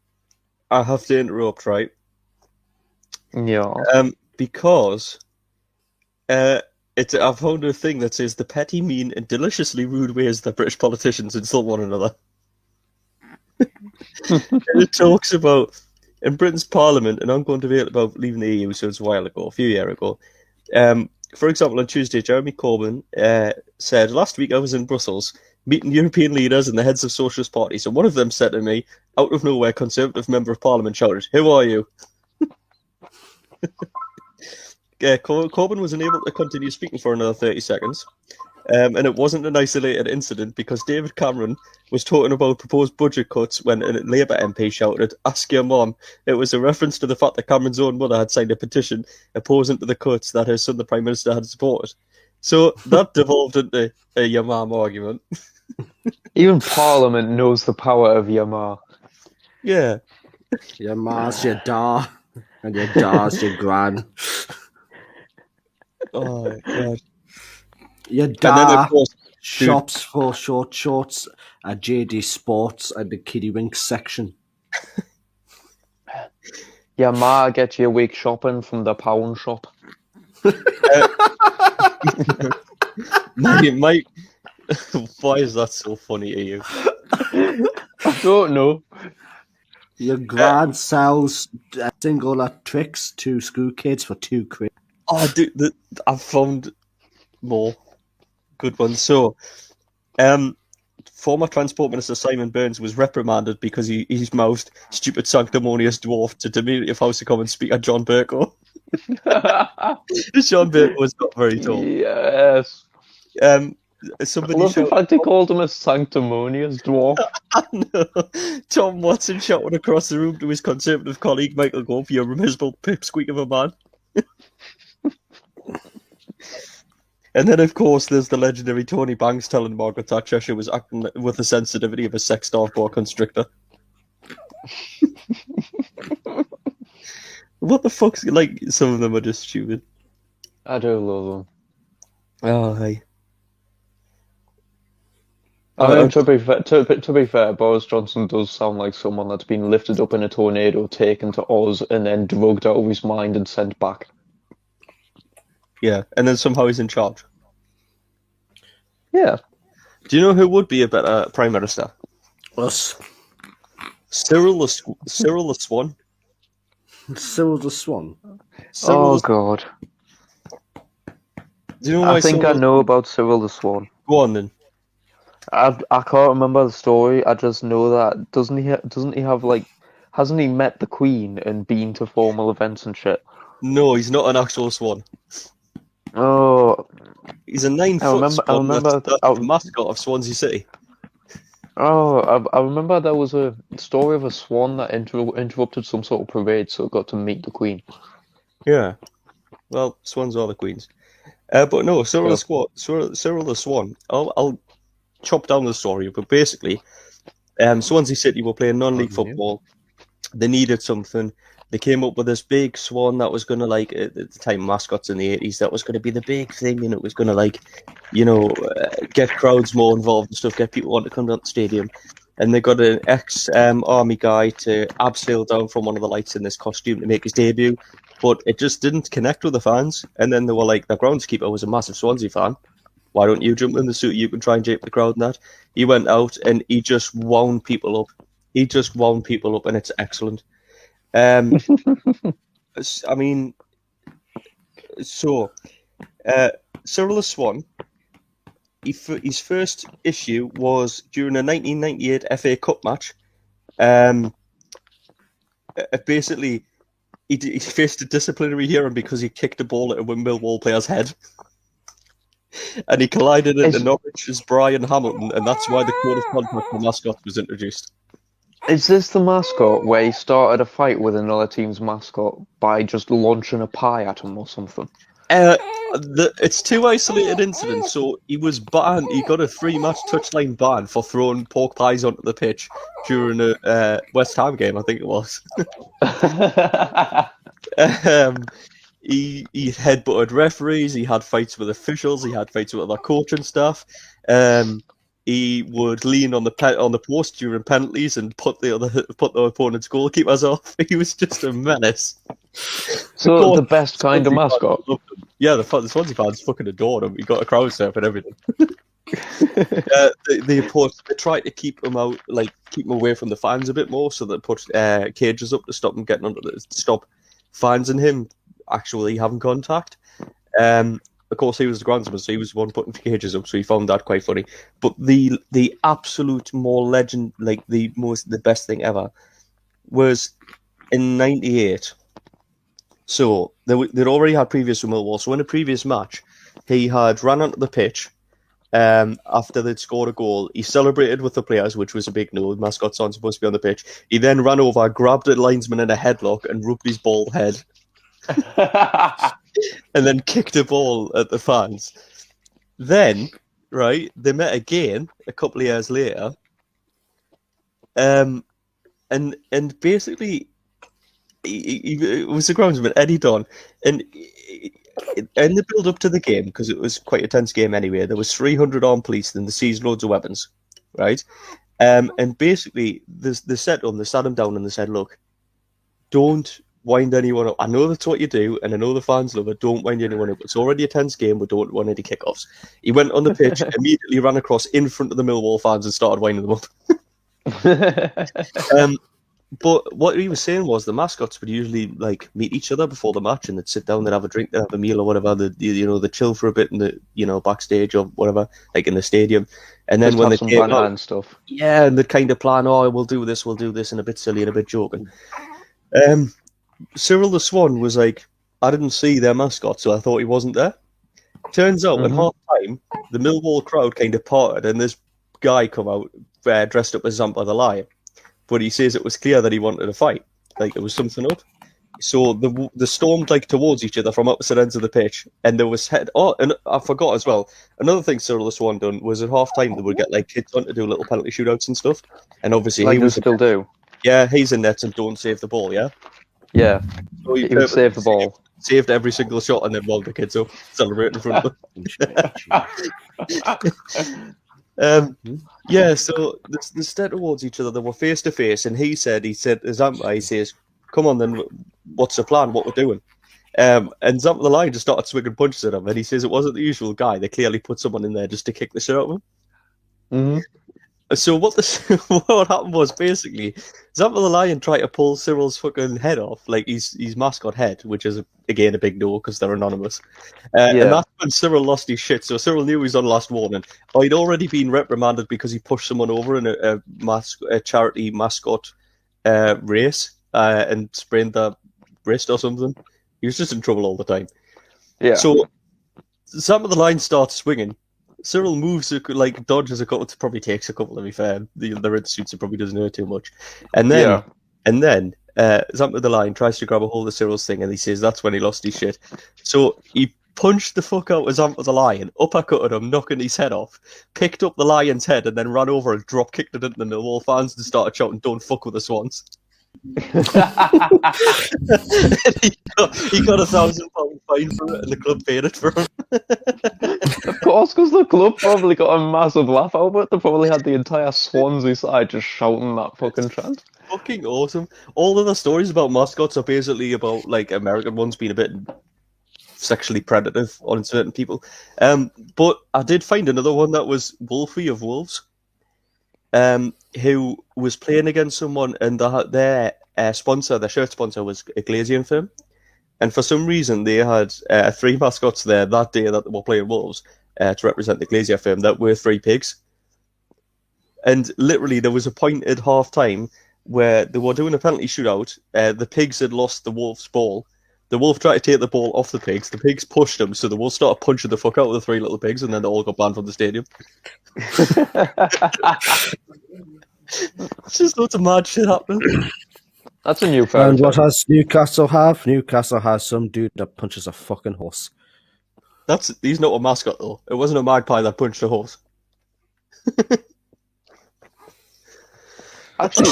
I have to interrupt, right?
Yeah.
Because I found a thing that says the petty, mean, and deliciously rude ways that British politicians insult one another. And it talks about in Britain's Parliament, and I'm going to debate about leaving the EU, so it's a few years ago. For example, on Tuesday, Jeremy Corbyn said, "Last week I was in Brussels meeting European leaders and the heads of socialist parties, and one of them said to me, out of nowhere, Conservative member of Parliament shouted, 'Who are you?'" Corbyn was unable to continue speaking for another 30 seconds. And it wasn't an isolated incident because David Cameron was talking about proposed budget cuts when a Labour MP shouted, "Ask your mum." It was a reference to the fact that Cameron's own mother had signed a petition opposing to the cuts that her son, the Prime Minister, had supported. So that devolved into a your mum argument.
Even Parliament knows the power of your ma.
Yeah.
Your ma's your da, and your da's your gran.
Oh, God.
Your
And then,
da
of course,
shops for short shorts at JD Sports at the Kiddie Winks section.
Your ma gets your week shopping from the pound shop.
my why is that so funny to you?
I don't know.
Your gran sells singular tricks to school kids for £2.
Oh, dude, I've found more good ones. So, former Transport Minister Simon Burns was reprimanded because he's mouthed "stupid sanctimonious dwarf" to diminutive House of Commons Speaker John Bercow. John Bercow was not very tall.
Yes.
Somebody
I love the fact he called him a sanctimonious dwarf.
No. Tom Watson shouted across the room to his Conservative colleague Michael Gove, "You miserable pipsqueak of a man." And then, of course, there's the legendary Tony Banks telling Margaret Thatcher she was acting with the sensitivity of a sex dog boa constrictor. What the fuck's like? Some of them are just stupid.
I do love them.
Oh, hey.
To be fair, Boris Johnson does sound like someone that's been lifted up in a tornado, taken to Oz, and then drugged out of his mind and sent back.
Yeah, and then somehow he's in charge.
Yeah.
Do you know who would be a better Prime Minister?
Us.
Cyril the Swan.
Cyril the Swan.
Oh, God.
Do you know why
I think I know about Cyril the Swan.
Go on, then.
I can't remember the story. I just know that doesn't he have like hasn't he met the Queen and been to formal events and shit?
No, he's not an actual swan.
Oh,
He's a 9-foot swan. That's the mascot of Swansea City.
Oh, I remember there was a story of a swan that interrupted some sort of parade, so it got to meet the Queen.
Yeah. Well, swans are the queens. But no, Cyril the Swan. I'll chop down the story, but basically, Swansea City were playing non-league football. They needed something. They came up with this big swan that was going to, like, at the time, mascots in the 80s, that was going to be the big thing, and it was going to, like, get crowds more involved and stuff, get people want to come down to the stadium. And they got an ex-army guy to abseil down from one of the lights in this costume to make his debut, but it just didn't connect with the fans. And then they were like, the groundskeeper was a massive Swansea fan. Why don't you jump in the suit? You can try and jape the crowd and that. He went out and he just wound people up. And it's excellent. I mean, so Cyril the Swan, his first issue was during a 1998 FA Cup match. Basically, he faced a disciplinary hearing because he kicked a ball at a Millwall player's head. And he collided into Norwich's Brian Hamilton, and that's why the code of conduct for mascot was introduced.
Is this the mascot where he started a fight with another team's mascot by just launching a pie at him or something?
It's two isolated incidents. So he was banned. He got a 3-match touchline ban for throwing pork pies onto the pitch during a West Ham game, I think it was. He headbutted referees. He had fights with officials. He had fights with other coaching staff. He would lean on the post during penalties and put the opponent's goalkeepers off. He was just a menace.
So the best kind of mascot.
Yeah, the Swansea fans fucking adored him. He got a crowd surf and everything. They tried to keep him out, like keep him away from the fans a bit more, so they put cages up to stop him getting stop fans and him actually having contact. Of course, he was the groundsman, so he was the one putting cages up, so he found that quite funny. But the absolute more legend, like the best thing ever, was in '98. So they'd already had previous with Millwall. So in a previous match, he had ran onto the pitch after they'd scored a goal. He celebrated with the players, which was a big no. The mascots aren't supposed to be on the pitch. He then ran over, grabbed a linesman in a headlock, and rubbed his bald head. And then kicked a ball at the fans. Then, right, they met again a couple of years later. And basically, he was the groundsman, Eddie Don. And in the build up to the game, because it was quite a tense game anyway, there was 300 armed police and they seized loads of weapons, right? And basically, they sat him down and they said, look, don't wind anyone up. I know that's what you do, and I know the fans love it. Don't wind anyone up. It's already a tense game. We don't want any kickoffs. He went on the pitch, immediately ran across in front of the Millwall fans and started winding them up. But what he was saying was the mascots would usually like meet each other before the match, and they'd sit down, they'd have a drink, they'd have a meal or whatever. They'd chill for a bit in the backstage or whatever, like in the stadium. And then when they came out
and stuff,
yeah, and they'd kind of plan, we'll do this, and a bit silly and a bit joking. Cyril the Swan was like, I didn't see their mascot, so I thought he wasn't there. Turns out, at half time, the Millwall crowd kind of parted, and this guy come out dressed up as Zampa the Lion. But he says it was clear that he wanted a fight, like there was something up. So they stormed like towards each other from opposite ends of the pitch, and there was and I forgot as well. Another thing Cyril the Swan done was at half time they would get like kids on to do little penalty shootouts and stuff, and obviously
like he still do.
Yeah, he's in nets and don't save the ball. Yeah.
Yeah,
so
he would save the ball.
Saved every single shot and then wound the kids up, celebrating in front of them. Yeah, so they stepped towards each other. They were face to face, and he said, Zampa, he says, come on then, what's the plan, what we're doing? And Zampa the Lion just started swinging punches at him, and he says it wasn't the usual guy. They clearly put someone in there just to kick the shit out of him.
Mm-hmm.
So what happened was basically Zampa the Lion tried to pull Cyril's fucking head off, like his mascot head, which is again a big no because they're anonymous. And that's when Cyril lost his shit. So Cyril knew he was on last warning. He'd already been reprimanded because he pushed someone over in a charity mascot race and sprained their wrist or something. He was just in trouble all the time. Yeah. So Zampa the Lion starts swinging. Cyril moves, like dodges a couple. It probably takes a couple. To be fair, the red suits, it probably doesn't hurt too much. And then Zampa the Lion tries to grab a hold of Cyril's thing, and he says that's when he lost his shit. So he punched the fuck out of Zampa the Lion, uppercutted him, knocking his head off, picked up the lion's head, and then ran over and drop kicked it into the Millwall fans and started shouting, "Don't fuck with the Swans." He got £1,000 fine for it, and the club paid it for him.
Of course, because the club probably got a massive laugh out of it. They probably had the entire Swansea side just shouting that fucking chant.
Fucking awesome. All of the stories about mascots are basically about like American ones being a bit sexually predative on certain people. But I did find another one that was Wolfie of Wolves. Who was playing against someone, and their sponsor, their shirt sponsor, was a Glazian firm, and for some reason they had 3 mascots there that day that they were playing Wolves to represent the Glazier firm that were 3 pigs. And literally, there was a point at half time where they were doing a penalty shootout. The pigs had lost the Wolves' ball. The wolf tried to take the ball off the pigs. The pigs pushed them, so the wolf started punching the fuck out of the 3 little pigs, and then they all got banned from the stadium. It's just loads of mad shit happening.
That's a new fairy
And what has Newcastle have? Newcastle has some dude that punches a fucking horse.
He's not a mascot though. It wasn't a magpie that punched a horse.
Actually,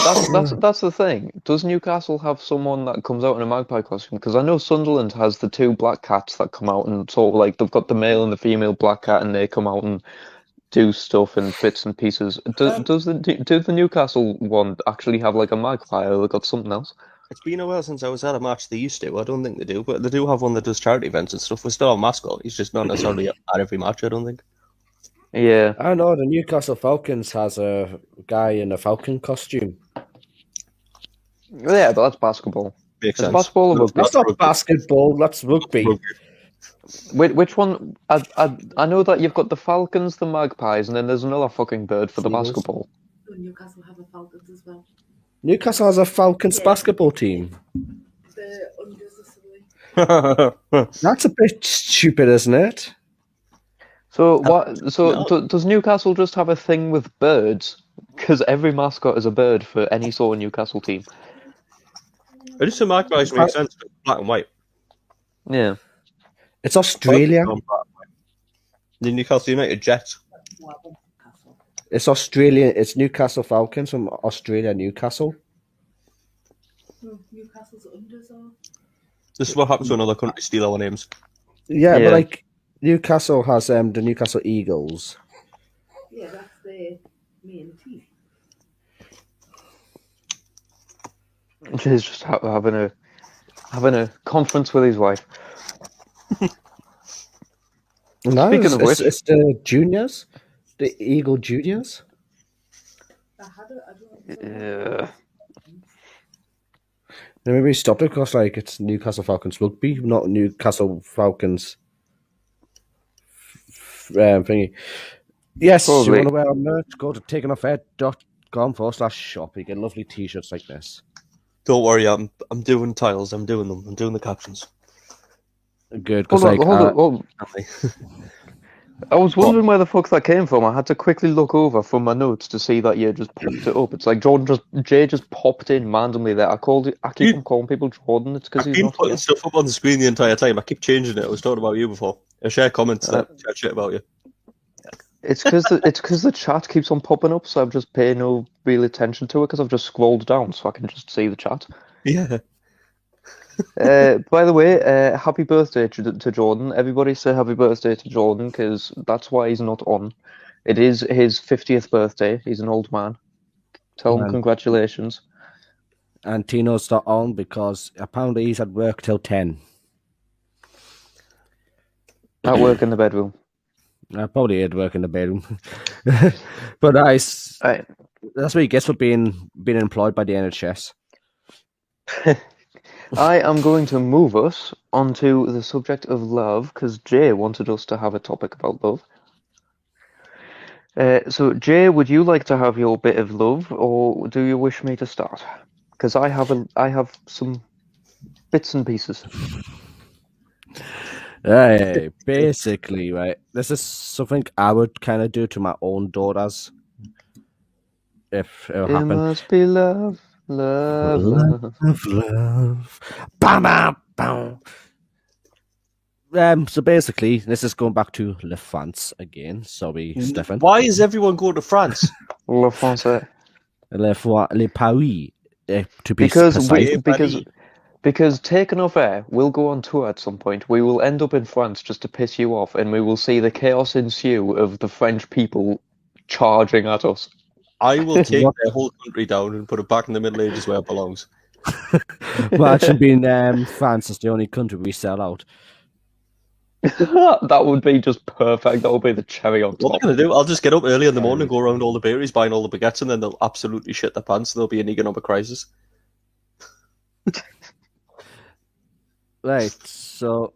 that's the thing. Does Newcastle have someone that comes out in a magpie costume? Because I know Sunderland has the two black cats that come out and sort of like they've got the male and the female black cat, and they come out and do stuff and bits and pieces. Do the Newcastle one actually have like a magpie, or they got something else?
It's been a while since I was at a match. They used to. I don't think they do, but they do have one that does charity events and stuff. We still have a mascot. He's just not necessarily at every match. I don't think.
Yeah.
I know the Newcastle Falcons has a guy in a falcon costume.
Yeah, but that's basketball.
Makes
It's
sense.
basketball or rugby?
That's not basketball. That's rugby.
Which one? I know that you've got the Falcons, the Magpies, and then there's another fucking bird for the
Seagulls.
basketball.
Newcastle have a Falcons as well.
Newcastle has a Falcons basketball team.
The unders are silly.
That's a bit stupid, isn't it?
So what? So does Newcastle just have a thing with birds? Because every mascot is a bird for any sort of Newcastle team.
It just a magpies make sense. Black and white.
Yeah.
It's Australia.
The Newcastle United Jets.
It's Australia. It's Newcastle Falcons from Australia, Newcastle.
Newcastle's unders are.
This is what happens when other countries steal our names.
Yeah,
Yeah.
but like Newcastle has the Newcastle Eagles.
Yeah, that's their main team.
He's just having a conference with his wife.
No,
Speaking of which-
it's the juniors, the Eagle juniors.
I don't
Yeah.
Then maybe stop it because like it's Newcastle Falcons rugby, not Newcastle Falcons thingy. Yes,
Probably.
you want to wear our merch? Go to TakenOffAir.com/shop. You get lovely T-shirts like this.
Don't worry, I'm doing tiles. I'm doing them. I'm doing the captions.
Good, because
Hold
like
on, hold on. I was wondering where the fuck that came from. I had to quickly look over from my notes to see that you just popped it up. It's like Jay just popped in randomly there. I keep on calling people Jordan. It's because
I've
he's
been
not
putting
here.
stuff up on the screen the entire time. I keep changing it. I was talking about you before. I share comments that chat shit about you.
It's because the chat keeps on popping up, so I've just paid no real attention to it because I've just scrolled down so I can just see the chat.
Yeah.
By the way, happy birthday to Jordan. Everybody say happy birthday to Jordan because that's why he's not on. It is his 50th birthday. He's an old man. Tell him
Man.
congratulations.
and Tino's not on because apparently he's at work till 10.
At work in the bedroom.
I probably had work in the bedroom, but that's
Right.
what he gets for being employed by the NHS.
I am going to move us onto the subject of love because Jay wanted us to have a topic about love. So, Jay, would you like to have your bit of love, or do you wish me to start? Because I have some bits and pieces.
Hey, basically, right. This is something I would kind of do to my own daughters if it
It
happened.
must be love, love, love.
Love. Bam, bam, bam. So basically, this is going back to Le France again. Sorry, Stefan.
Why is everyone going to France?
Le Français.
Le Paris, to be
Because
precise.
because TakenOffAir will go on tour at some point. We will end up in France just to piss you off, and we will see the chaos ensue of the French people charging at us.
I will take their whole country down and put it back in the Middle Ages where it belongs.
Imagine being France is the only country we sell out.
That would be just perfect. That would be the cherry on
What
top.
am I going to do? I'll just get up early in the morning and go around all the bakeries buying all the baguettes, and then they'll absolutely shit their pants. There'll be an economic crisis.
Right, so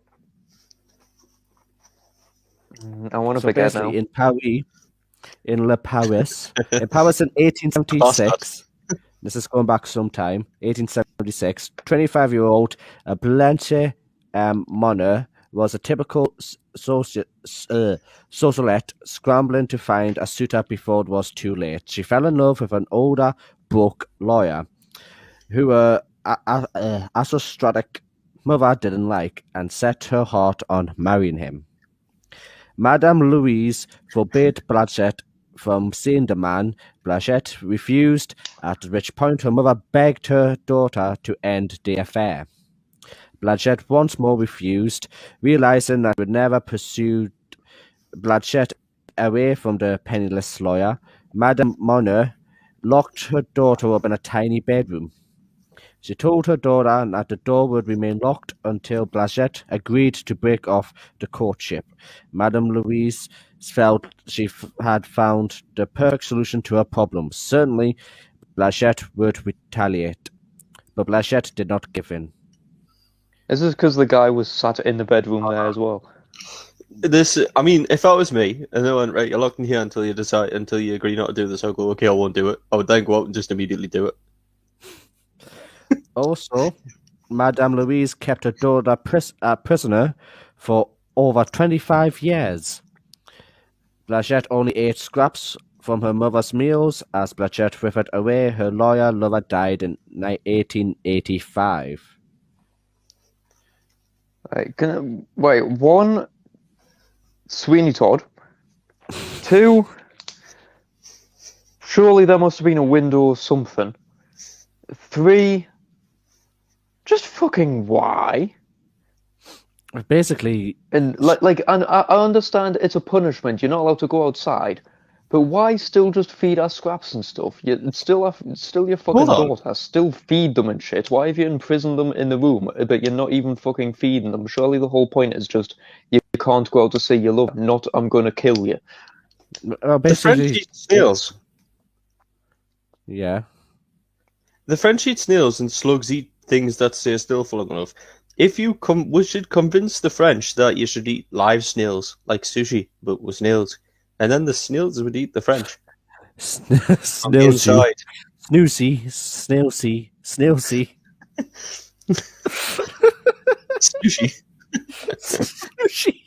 I want to
so
forget now.
basically in Paris, in in 1876, this is going back some time, 1876, 25-year-old Blanche Monner was a typical socialite scrambling to find a suitor before it was too late. She fell in love with an older, broke lawyer who her aristocratic mother didn't like and set her heart on marrying him. Madame Louise forbade Blanchette from seeing the man. Blanchette refused, at which point her mother begged her daughter to end the affair. Blanchette once more refused, realizing that she would never pursue Blanchette away from the penniless lawyer. Madame Monner locked her daughter up in a tiny bedroom. She told her daughter that the door would remain locked until Blanchette agreed to break off the courtship. Madame Louise felt she had found the perfect solution to her problem. Certainly, Blanchette would retaliate, but Blanchette did not give in.
Is this because the guy was sat in the bedroom there as well?
I mean, if that was me, and they went, right, you're locked in here until you agree not to do this, I'll go, okay, I won't do it. I would then go out and just immediately do it.
Also, Madame Louise kept her daughter a prisoner for over 25 years. Blanchette only ate scraps from her mother's meals. As Blanchette withered away, her lawyer lover died in 1885.
Wait, one, Sweeney Todd. Two, surely there must have been a window or something. Three, just fucking why?
Basically,
And and I understand it's a punishment. You're not allowed to go outside, but why still just feed us scraps and stuff? It's still your fucking
Hold on.
daughter. Still feed them and shit. Why have you imprisoned them in the room, but you're not even fucking feeding them? Surely the whole point is just you can't go out to see your love. Not I'm gonna kill you.
The French
basically,
eat snails.
yeah.
The French eat snails and slugs eat things that stay still for long enough. If we should convince the French that you should eat live snails, like sushi, but with snails. And then the snails would eat the French. On the
Snailsy,
inside.
Snoosey, Snailsy, Snailsy.
Sushi.
Sushi.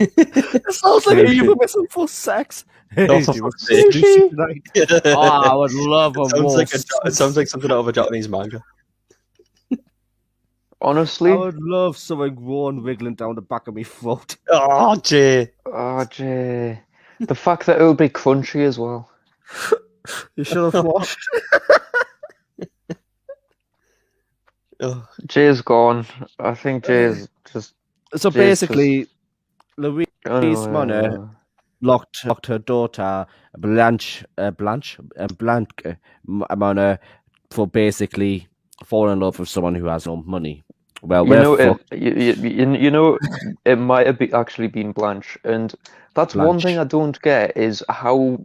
It sounds like a euphemism for sex. Hey,
Oh, for
do you want
fuck's sake.
sushi tonight? Oh, I would love a
It sounds like something out of a Japanese manga.
Honestly,
I would love something worn wriggling down the back of my throat.
Oh, Jay.
oh Jay, the fact that it'll be crunchy as well.
You should have watched.
Oh,
Jay's gone. I think Jay's just.
So
Jay's
basically, Louise
I don't know,
Monner locked her daughter Blanche Monner for basically falling in love with someone who has no money. Well,
You know,
we're fucked.
you know, it might have actually been Blanche, and that's one
Blanche.
thing I don't get is how,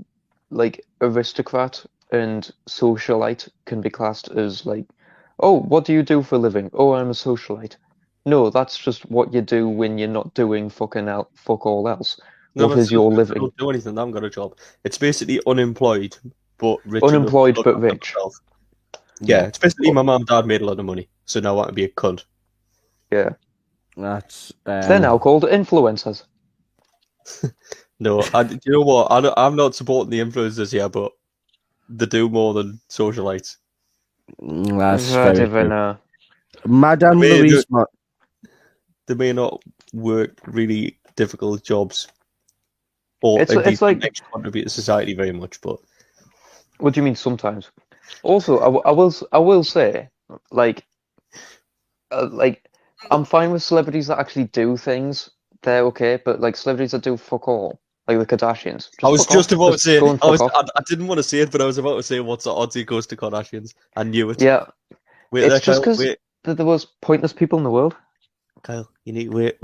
like, aristocrat and socialite can be classed as like, oh, what do you do for a living? Oh, I'm a socialite. No, that's just what you do when you're not doing fuck all else.
no,
What
but
is your
I
living?
don't do anything. I haven't got a job. It's basically unemployed, but rich. enough
Unemployed
to
but
look after
rich.
myself. Yeah, it's basically my mum and dad made a lot of money, so now I want to be a cunt.
Yeah,
That's
they're now called influencers.
No, you know what? I'm not supporting the influencers here, but they do more than socialites.
that's
I
very
don't even
true.
know.
Madame
Wait,
Louise.
They may not work really difficult jobs, or
It's
indeed
like-
actually contribute to society very much. But
What do you mean sometimes? Also, I will say, like, I'm fine with celebrities that actually do things. They're okay, but like celebrities that do fuck all, like the Kardashians.
I was
fuck
just
off.
about to say,
go and fuck off.
I didn't want to say it, but I was about to say, what's the odds he goes to Kardashians? I knew it.
Yeah,
Wait
it's
there,
just
Kyle.
because
Wait,
they're the most pointless people in the world.
Kyle. You need wait.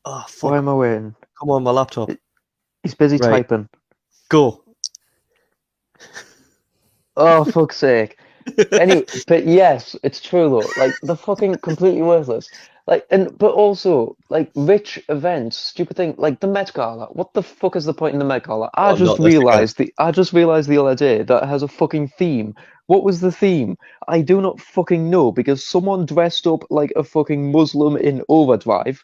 Oh fuck!
Why am I waiting?
Come on, my laptop.
He's busy
Right.
typing.
Go.
Oh, fuck's sake. Anyway, but yes, it's true though. Like they're fucking completely worthless. Like but also like rich events, stupid thing like the Met Gala. What the fuck is the point in the Met Gala? I
Oh,
just
no, that's
realized the other day that it has a fucking theme. What was the theme? I do not fucking know because someone dressed up like a fucking Muslim in Overdrive.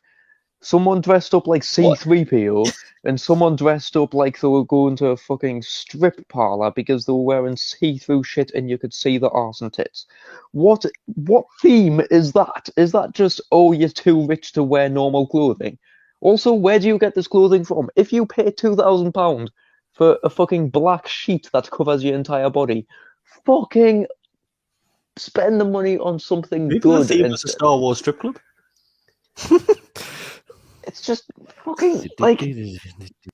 Someone dressed up like C3PO, and someone dressed up like they were going to a fucking strip parlor because they were wearing see-through shit and you could see the arse and tits. What theme is that? Is that just, oh, you're too rich to wear normal clothing? Also, where do you get this clothing from? If you pay £2,000 for a fucking black sheet that covers your entire body, fucking spend the money on something
Maybe the
good.
theme
And
was a Star Wars strip club.
it's just fucking like,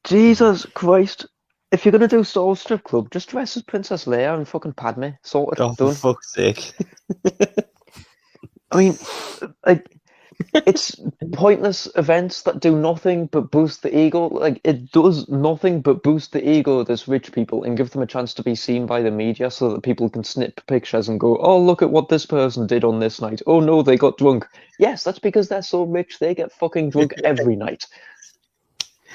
Jesus Christ. If you're gonna do Star Wars strip club, just dress as Princess Leia and fucking Padme. Sorted.
Oh, for
Done.
fuck's sake.
I mean, like, it's pointless events that do nothing but boost the ego. Like, it does nothing but boost the ego of these rich people and give them a chance to be seen by the media so that people can snip pictures and go, oh, look at what this person did on this night. Oh no, they got drunk. Yes, that's because they're so rich, they get fucking drunk every night.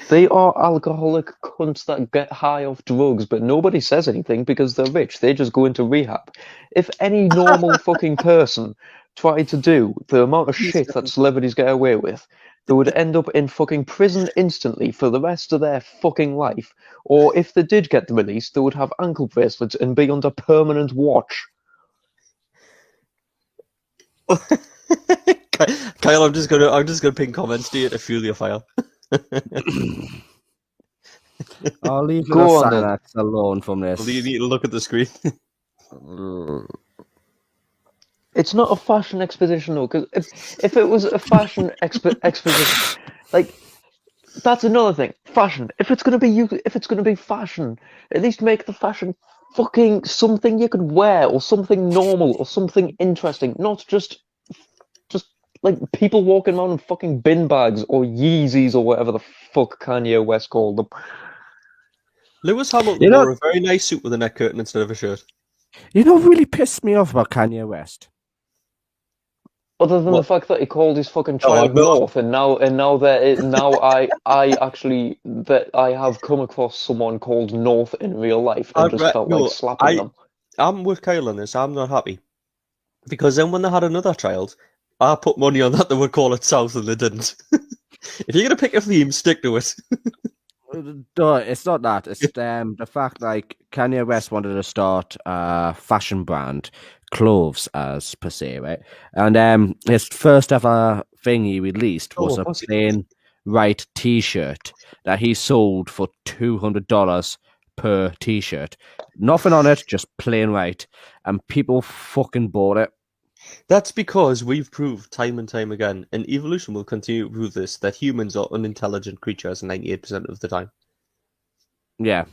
They are alcoholic cunts that get high off drugs, but nobody says anything because they're rich. They just go into rehab. If any normal fucking person tried to do the amount of shit that celebrities get away with, they would end up in fucking prison instantly for the rest of their fucking life. Or if they did get released, they would have ankle bracelets and be under permanent watch.
Kyle, I'm just gonna ping comments to you to fuel your fire.
I'll leave
Go
the
on, then.
Xanax alone from this.
Well, you need to look at the screen.
It's not a fashion expedition, though, because if it was a fashion expedition, like, that's another thing. Fashion. If it's gonna be fashion, at least make the fashion fucking something you could wear, or something normal, or something interesting, not just like people walking around in fucking bin bags or Yeezys or whatever the fuck Kanye West called them.
Lewis Hamilton
You know-
wore a very nice suit with a neck curtain instead of a shirt.
You know what really pissed me off about Kanye West?
Other than
What?
the fact that he called his fucking
Oh,
child
I know.
North, and now I have come across someone called North in real life and just felt like slapping them.
I'm with Kyle on this. I'm not happy. Because then when they had another child, I put money on that they would call it South and they didn't. If you're going to pick a theme, stick to it.
No, it's not that. It's the fact like Kanye West wanted to start a fashion brand, clothes as per se, right? And his first ever thing he released was
Oh,
a
was it?
plain white T-shirt that he sold for $200 per T-shirt. Nothing on it, just plain white, and people fucking bought it.
That's because we've proved time and time again, and evolution will continue to prove this, that humans are unintelligent creatures 98% of the time.
Yeah,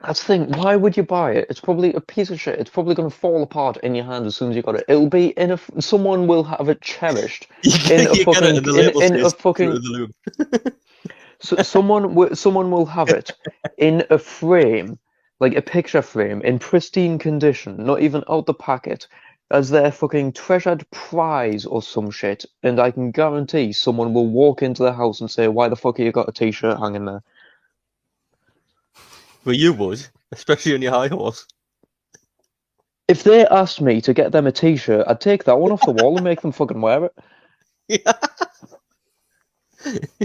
That's the thing. Why would you buy it? It's probably a piece of shit. It's probably going to fall apart in your hand as soon as you got it. It'll be someone will have it cherished in a
You get it, and the label
in a
stays
fucking.
through the loop.
So someone will have it in a frame, like a picture frame, in pristine condition, not even out the packet, as their fucking treasured prize or some shit. And I can guarantee someone will walk into the house and say, "Why the fuck have you got a T-shirt hanging there?"
Well, you would, especially on your high horse.
If they asked me to get them a T-shirt, I'd take that one off the wall and make them fucking wear it.
Yeah.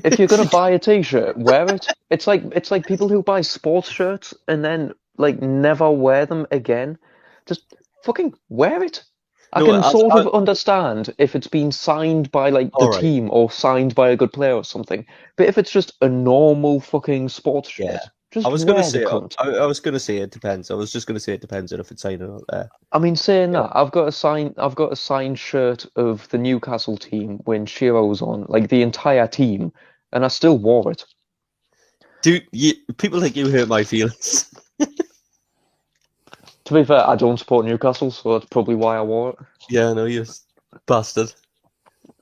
If you're gonna buy a T-shirt, wear it. It's like people who buy sports shirts and then like never wear them again. Just fucking wear it. I
No,
can
as-
sort of understand if it's been signed by like the
Alright.
team or signed by a good player or something. But if it's just a normal fucking sports shirt,
Yeah.
just
I was
wear
gonna
the
say,
cunt.
I was gonna say it depends. I was just gonna say it depends on if it's signed or not there.
I mean, saying that, I've got a signed shirt of the Newcastle team when Shearer was on, like the entire team, and I still wore it.
Dude, people think you hurt my feelings.
To be fair, I don't support Newcastle, so that's probably why I wore it.
Yeah, no, you bastard.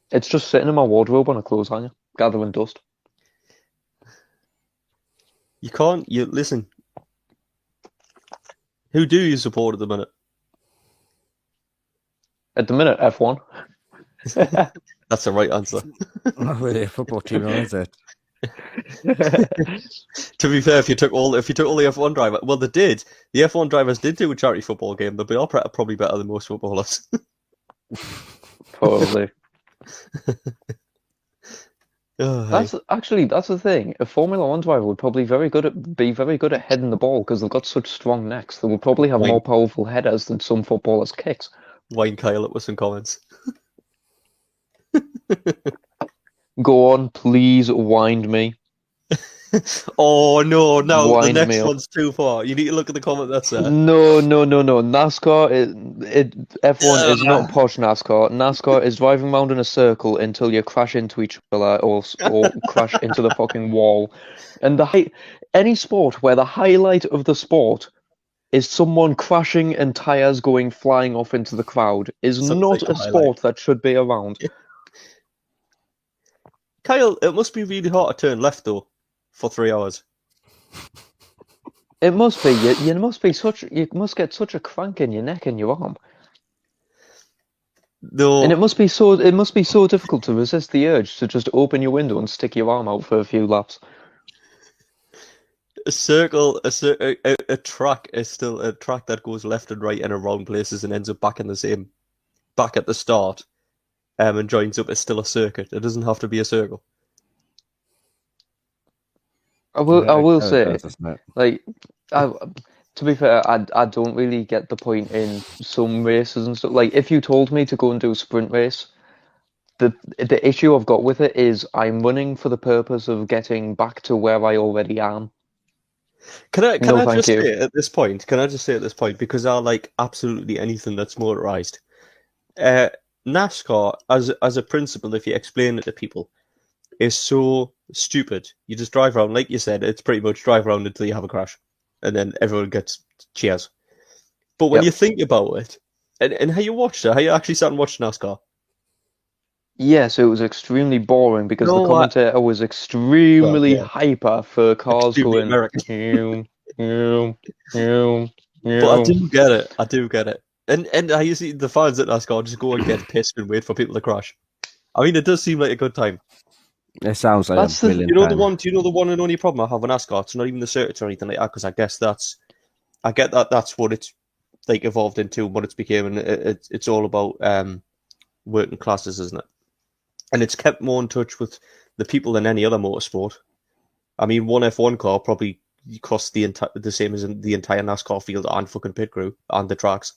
It's just sitting in my wardrobe on a clothes hanger, gathering dust.
You can't. You listen. Who do you support at the minute?
At the minute, F1.
That's the right answer.
not really a football team, though, is it?
To be fair, if you took all the F1 driver, well, they did. The F1 drivers did do a charity football game, but they are probably better than most footballers.
Probably.
Oh, hey.
That's the thing. A Formula One driver would probably be very good at heading the ball because they've got such strong necks. They would probably have
Right.
more powerful headers than some footballers' kicks.
Wine Kyle up with some comments.
Go on, please wind me.
Oh no, no, the
Wind me
next
up.
one's too far. You need to look at the comment that's there.
No. NASCAR, F1 is not posh NASCAR. NASCAR is driving around in a circle until you crash into each other or crash into the fucking wall. And any sport where the highlight of the sport is someone crashing and tires going flying off into the crowd is
Sounds
not
like a
a sport that should be around.
Kyle, it must be really hard to turn left though for 3 hours.
It must be. You must get such a crank in your neck and your arm.
No,
And it must be so difficult to resist the urge to just open your window and stick your arm out for a few laps.
a track is still a track that goes left and right and around places and ends up back at the start, and joins up. It's still a circuit. It doesn't have to be a circle.
I will say,
Doesn't it?
like, to be fair, I don't really get the point in some races and stuff. Like, if you told me to go and do a sprint race, the issue I've got with it is I'm running for the purpose of getting back to where I already am.
Can I
No, thank
just
you.
say at this point? Can I just say at this point, because I like absolutely anything that's motorized. NASCAR, as a principle, if you explain it to people, is so stupid. You just drive around, like you said. It's pretty much drive around until you have a crash, and then everyone gets cheers. But when
Yep.
you think about it, and how you watched it, how you actually sat and watched NASCAR.
Yes, it was extremely boring because the
No,
commentator was extremely
yeah.
hyper for cars
Extremely
going.
American.
Meow, meow,
But I
meow.
do get it. I do get it. And I usually the fans at NASCAR just go and get pissed and wait for people to crash. I mean, it does seem like a good time.
It sounds like
That's
a
the-
brilliant
You know
time.
the one. Do you know the one and only problem I have with NASCAR? It's not even the circuits or anything like that. Because I guess I get that that's what it's like evolved into, what it's became, and it's all about working classes, isn't it? And it's kept more in touch with the people than any other motorsport. I mean, one F1 car probably costs the same as in the entire NASCAR field and fucking pit crew and the tracks.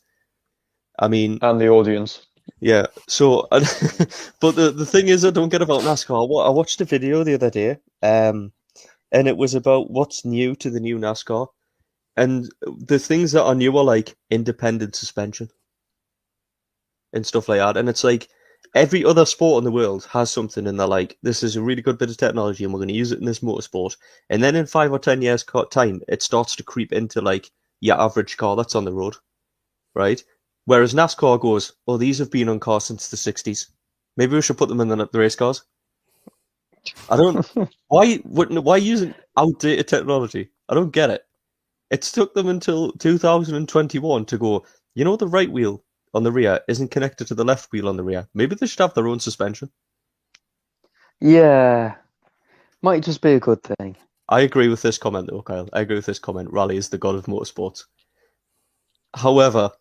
I mean,
And the audience.
yeah. So, but the thing is, I don't get about NASCAR. I watched a video the other day, and it was about what's new to the new NASCAR, and the things that are new are like independent suspension and stuff like that. And it's like every other sport in the world has something, and they're like, this is a really good bit of technology, and we're going to use it in this motorsport. And then in 5 or 10 years' time, it starts to creep into like your average car that's on the road, right? Whereas NASCAR goes, oh, these have been on cars since the 60s. Maybe we should put them in the race cars. I don't. Why using outdated technology? I don't get it. It took them until 2021 to go, you know, the right wheel on the rear isn't connected to the left wheel on the rear. Maybe they should have their own suspension.
Yeah, might just be a good thing.
I agree with this comment, though, Kyle. I agree with this comment. Rally is the god of motorsports. However,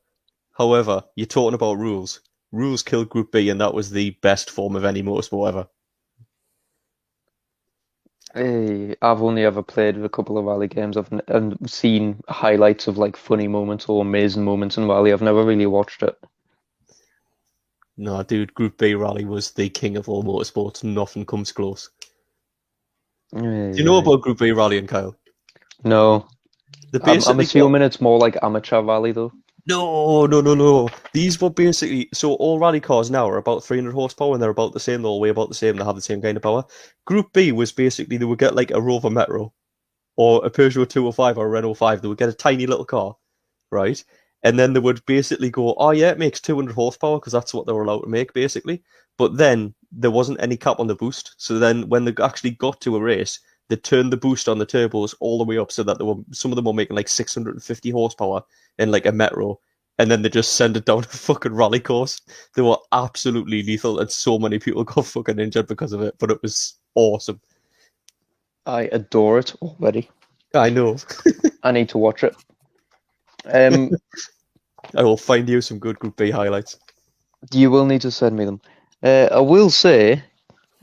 you're talking about rules. Rules killed Group B, and that was the best form of any motorsport ever.
Hey, I've only ever played a couple of rally games. and seen highlights of like funny moments or amazing moments in rally. I've never really watched it.
No, dude, Group B Rally was the king of all motorsports. Nothing comes close. Do you know about Group B Rally and Kyle?
No,
They
I'm
basically
assuming it's more like amateur rally though.
No. These were basically so all rally cars now are about 300 horsepower and they're about the same. They're all weigh about the same. They have the same kind of power. Group B was basically they would get like a Rover Metro or a Peugeot 205 or a Renault 5. They would get a tiny little car, right? And then they would basically go, oh yeah, it makes 200 horsepower because that's what they were allowed to make basically. But then there wasn't any cap on the boost. So then when they actually got to a race, they turned the boost on the turbos all the way up so that some of them were making like 650 horsepower in like a Metro, and then they just send it down a fucking rally course. They were absolutely lethal, and so many people got fucking injured because of it. But it was awesome.
I adore it already.
I know.
I need to watch it.
I will find you some good Group B highlights.
You will need to send me them. I will say,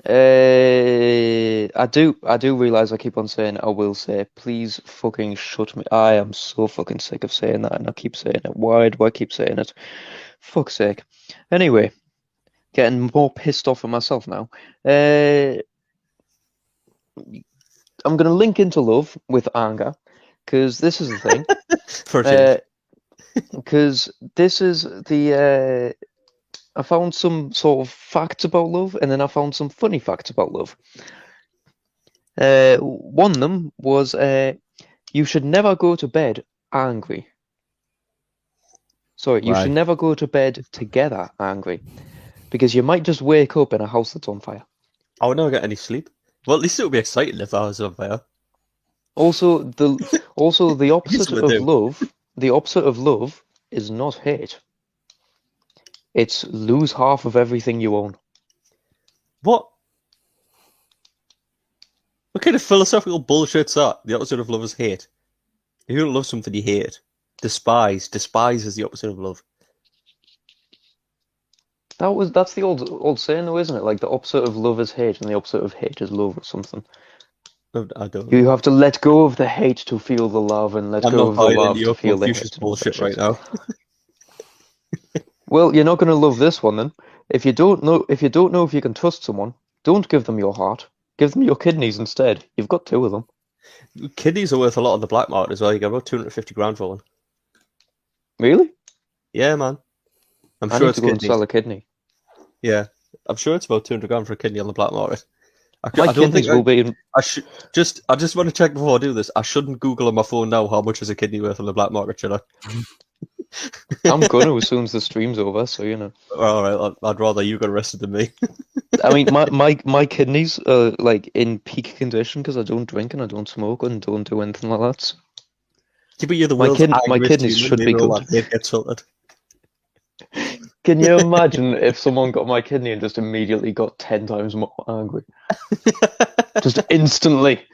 I do realize I keep on saying I will say. Please fucking shut me. I am so fucking sick of saying that, and I keep saying it. Why do I keep saying it? Fuck's sake. Anyway, getting more pissed off at myself now. I'm going to link into love with anger, because this is the thing.
For a change.
Because this is the I found some sort of facts about love, and then I found some funny facts about love. One of them was you should never go to bed angry. Sorry, you
Why?
should never go to bed together angry, because you might just wake up in a house that's on fire.
I would never get any sleep. Well, at least it would be exciting if I was on fire.
Also, the opposite
would
of
do.
love, the opposite of love is not hate. It's lose half of everything you own.
What? What kind of philosophical bullshit's that? The opposite of love is hate. You don't love something you hate. Despise. Despise is the opposite of love.
That's the old saying though, isn't it? Like the opposite of love is hate, and the opposite of hate is love, or something.
I don't
You
know.
have to let go of the hate to feel the love, and let
I'm
go
not
of the
buying
love
into
to
your
feel the
Confucius
hate. and all that
bullshit right
shit.
now.
Well, you're not going to love this one then. If you don't know if you can trust someone, don't give them your heart. Give them your kidneys instead. You've got 2 of them.
Kidneys are worth a lot on the black market as well. You get about 250 grand for one.
Really?
Yeah, man. I'm
I
sure
need
it's
to go and
kidneys.
sell a kidney.
Yeah, I'm sure it's about 200 grand for a kidney on the black market.
My
I don't think
kidneys will be in.
I just want to check before I do this. I shouldn't Google on my phone now how much is a kidney worth on the black market, should I?
I'm gonna as soon as the stream's over, so you know.
All right, I'd rather you got arrested than me.
I mean, my kidneys are like in peak condition because I don't drink and I don't smoke and don't do anything like that. So
Yeah, but you're the
my
world's
my
angriest
kidneys
human.
should be
Maybe all
good.
that hate gets filtered.
Can you imagine if someone got my kidney and just immediately got 10 times more angry? Just instantly.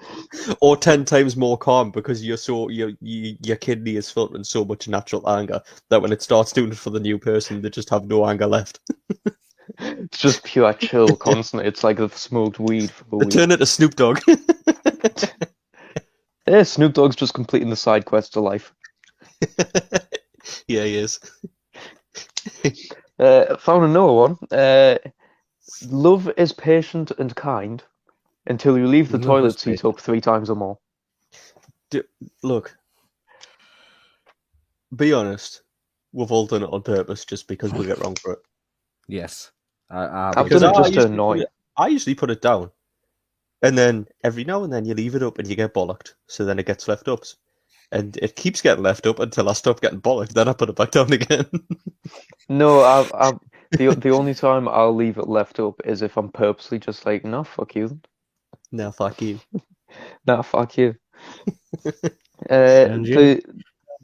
Or 10 times more calm because your kidney is filtering so much natural anger that when it starts doing it for the new person, they just have no anger left.
It's just pure chill constantly. It's like they've smoked weed for a
They
week.
turn into Snoop Dogg.
Yeah, Snoop Dogg's just completing the side quest to life.
Yeah, he is.
Found another one. Love is patient and kind until you leave the
Love
toilet
is
seat up 3 times or more.
Look, be honest. We've all done it on purpose just because we get wrong for it.
Yes.
I've
would
done
say-
it just to annoy.
I usually put it down. And then every now and then you leave it up and you get bollocked. So then it gets left up. And it keeps getting left up until I stop getting bollocked. Then I put it back down again.
No, the only time I'll leave it left up is if I'm purposely just like, no, fuck you.
No, fuck you.
Nah, fuck you.
And you.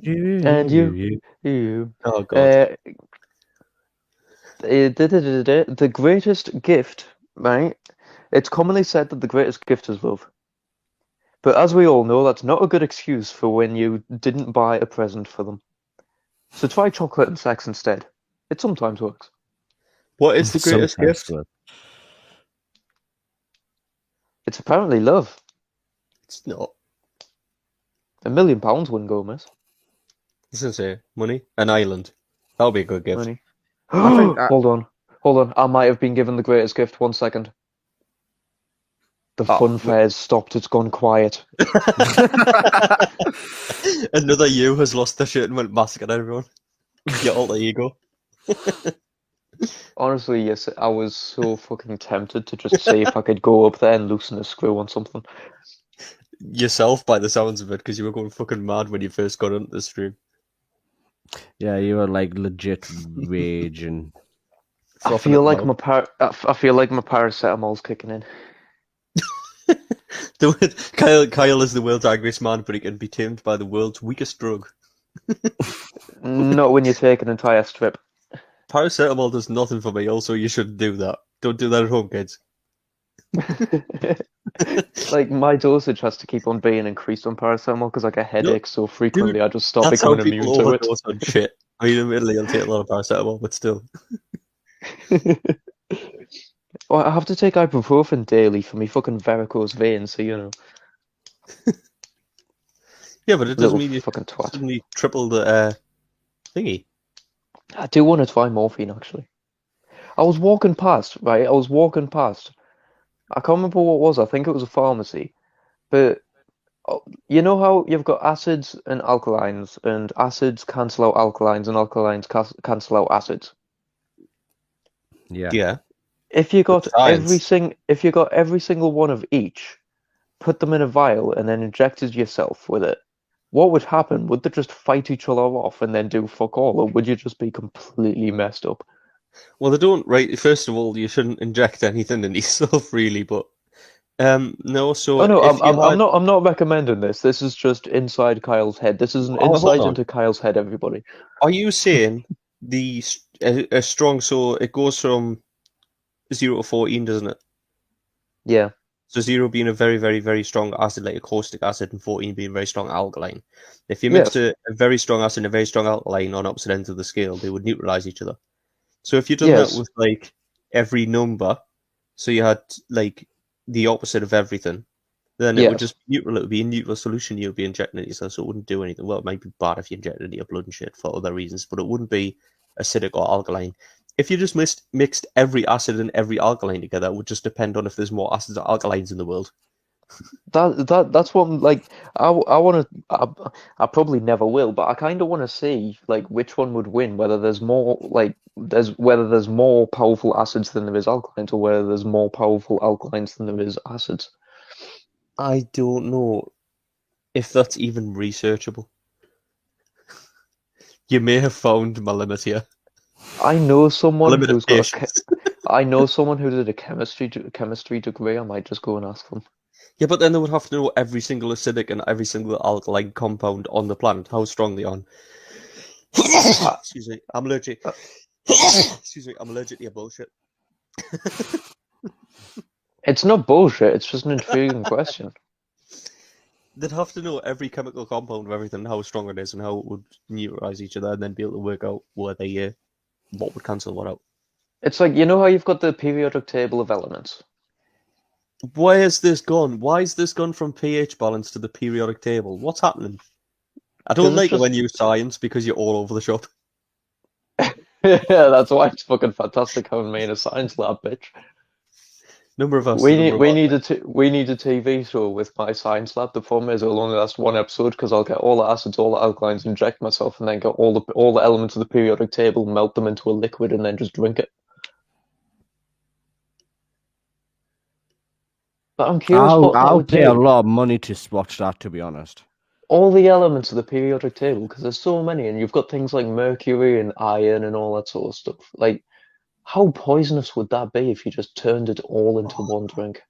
And you.
Oh, God.
The greatest gift, right? It's commonly said that the greatest gift is love. But as we all know, that's not a good excuse for when you didn't buy a present for them. So try chocolate and sex instead. It sometimes works.
What is the greatest
Sometimes
gift?
good.
It's apparently love.
It's not.
£1 million wouldn't go miss.
I was going to say, money. An island. That would be a good gift.
Money.
I think I-
Hold on. I might have been given the greatest gift. 1 second. The fun fair's stopped. It's gone quiet.
Another you has lost their shit and went massacred everyone. Your alter ego.
Honestly, yes, I was so fucking tempted to just see if I could go up there and loosen a screw on something.
Yourself, by the sounds of it, because you were going fucking mad when you first got into the stream.
Yeah, you were like legit raging.
I feel like my paracetamol's kicking in.
Kyle is the world's angriest man, but he can be tamed by the world's weakest drug.
Not when you take an entire strip.
Paracetamol does nothing for me, also you shouldn't do that. Don't do that at home, kids.
Like, my dosage has to keep on being increased on paracetamol because I get headaches so frequently I just start
That's how
becoming
people
immune to it.
overdose on shit. I mean, admittedly, I'll take a lot of paracetamol, but still.
Well, I have to take ibuprofen daily for me fucking varicose veins, so you know.
Yeah, but it doesn't
Little
mean you
fucking twat.
suddenly triple the thingy.
I do want to try morphine, actually. I was walking past, right? I was walking past. I can't remember what it was. I think it was a pharmacy. But you know how you've got acids and alkalines, and acids cancel out alkalines, and alkalines cancel out acids.
Yeah.
Yeah.
If you got
Science.
if you got every single one of each, put them in a vial, and then injected yourself with it, what would happen? Would they just fight each other off and then do fuck all, or would you just be completely messed up?
Well, they don't, right? First of all, you shouldn't inject anything in yourself, really. But no. So
Oh no,
if you had,
I'm not recommending this. This is just inside Kyle's head. This is an
oh, hold
insight
on.
into Kyle's head, everybody.
Are you saying a strong? So it goes from 0 to 14, doesn't it?
Yeah.
So 0 being a very, very, very strong acid, like a caustic acid, and 14 being a very strong alkaline. If you mixed
Yes.
a very strong acid and a very strong alkaline on opposite ends of the scale, they would neutralize each other. So if you've done that
Yes.
with like every number, so you had like the opposite of everything, then it would
Yes.
just be neutral. It would be a neutral solution you'd be injecting it yourself, so it wouldn't do anything. Well, it might be bad if you injected it into your blood and shit for other reasons, but it wouldn't be acidic or alkaline. If you just mixed every acid and every alkaline together, it would just depend on if there's more acids or alkalines in the world.
That's what I'm like. I want to. I probably never will, but I kind of want to see like which one would win. Whether there's more like whether there's more powerful acids than there is alkalines, or whether there's more powerful alkalines than there is acids.
I don't know if that's even researchable. You may have found my limit here.
I know
My
someone
limit of
who's got
patience.
I know someone who did a chemistry degree. I might just go and ask them.
Yeah, but then they would have to know every single acidic and every single alkaline compound on the planet, how strong they are. Excuse me, I'm allergic. Excuse me, I'm allergic to your bullshit.
It's not bullshit. It's just an intriguing question.
They'd have to know every chemical compound of everything, how strong it is, and how it would neutralize each other, and then be able to work out where they what would cancel what out.
It's like you know how you've got the periodic table of elements.
Where has this gone? Why has this gone from pH balance to the periodic table? What's happening? I don't
Because it's
like it
just
when you science because you're all over the shop.
yeah, that's why it's fucking fantastic having me in a science lab, bitch.
Number of us, number of us.
We need a TV show with my science lab. The problem is it'll only last one episode because I'll get all the acids, all the alkalines, inject myself, and then get all the elements of the periodic table, melt them into a liquid, and then just drink it. But I'm curious what that
I'll
would
pay a
do.
lot of money to watch that, to be honest.
All the elements of the periodic table, because there's so many, and you've got things like mercury and iron and all that sort of stuff. Like, how poisonous would that be if you just turned it all into one drink?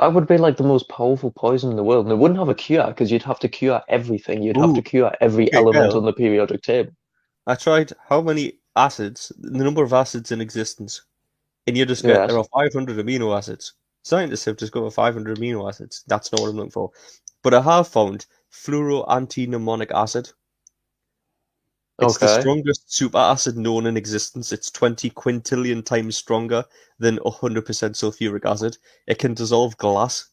That would be like the most powerful poison in the world, and it wouldn't have a cure because you'd have to cure everything. You'd have to
Ooh,
cure every
okay,
element
Kyle.
on the periodic table.
I tried how many acids, the number of acids in existence, and you just get there
Yes.
are 500 amino acids. Scientists have discovered 500 amino acids. That's not what I'm looking for. But I have found fluoroantimonic acid. It's the
Okay.
strongest superacid known in existence. It's 20 quintillion times stronger than 100% sulfuric acid. It can dissolve glass.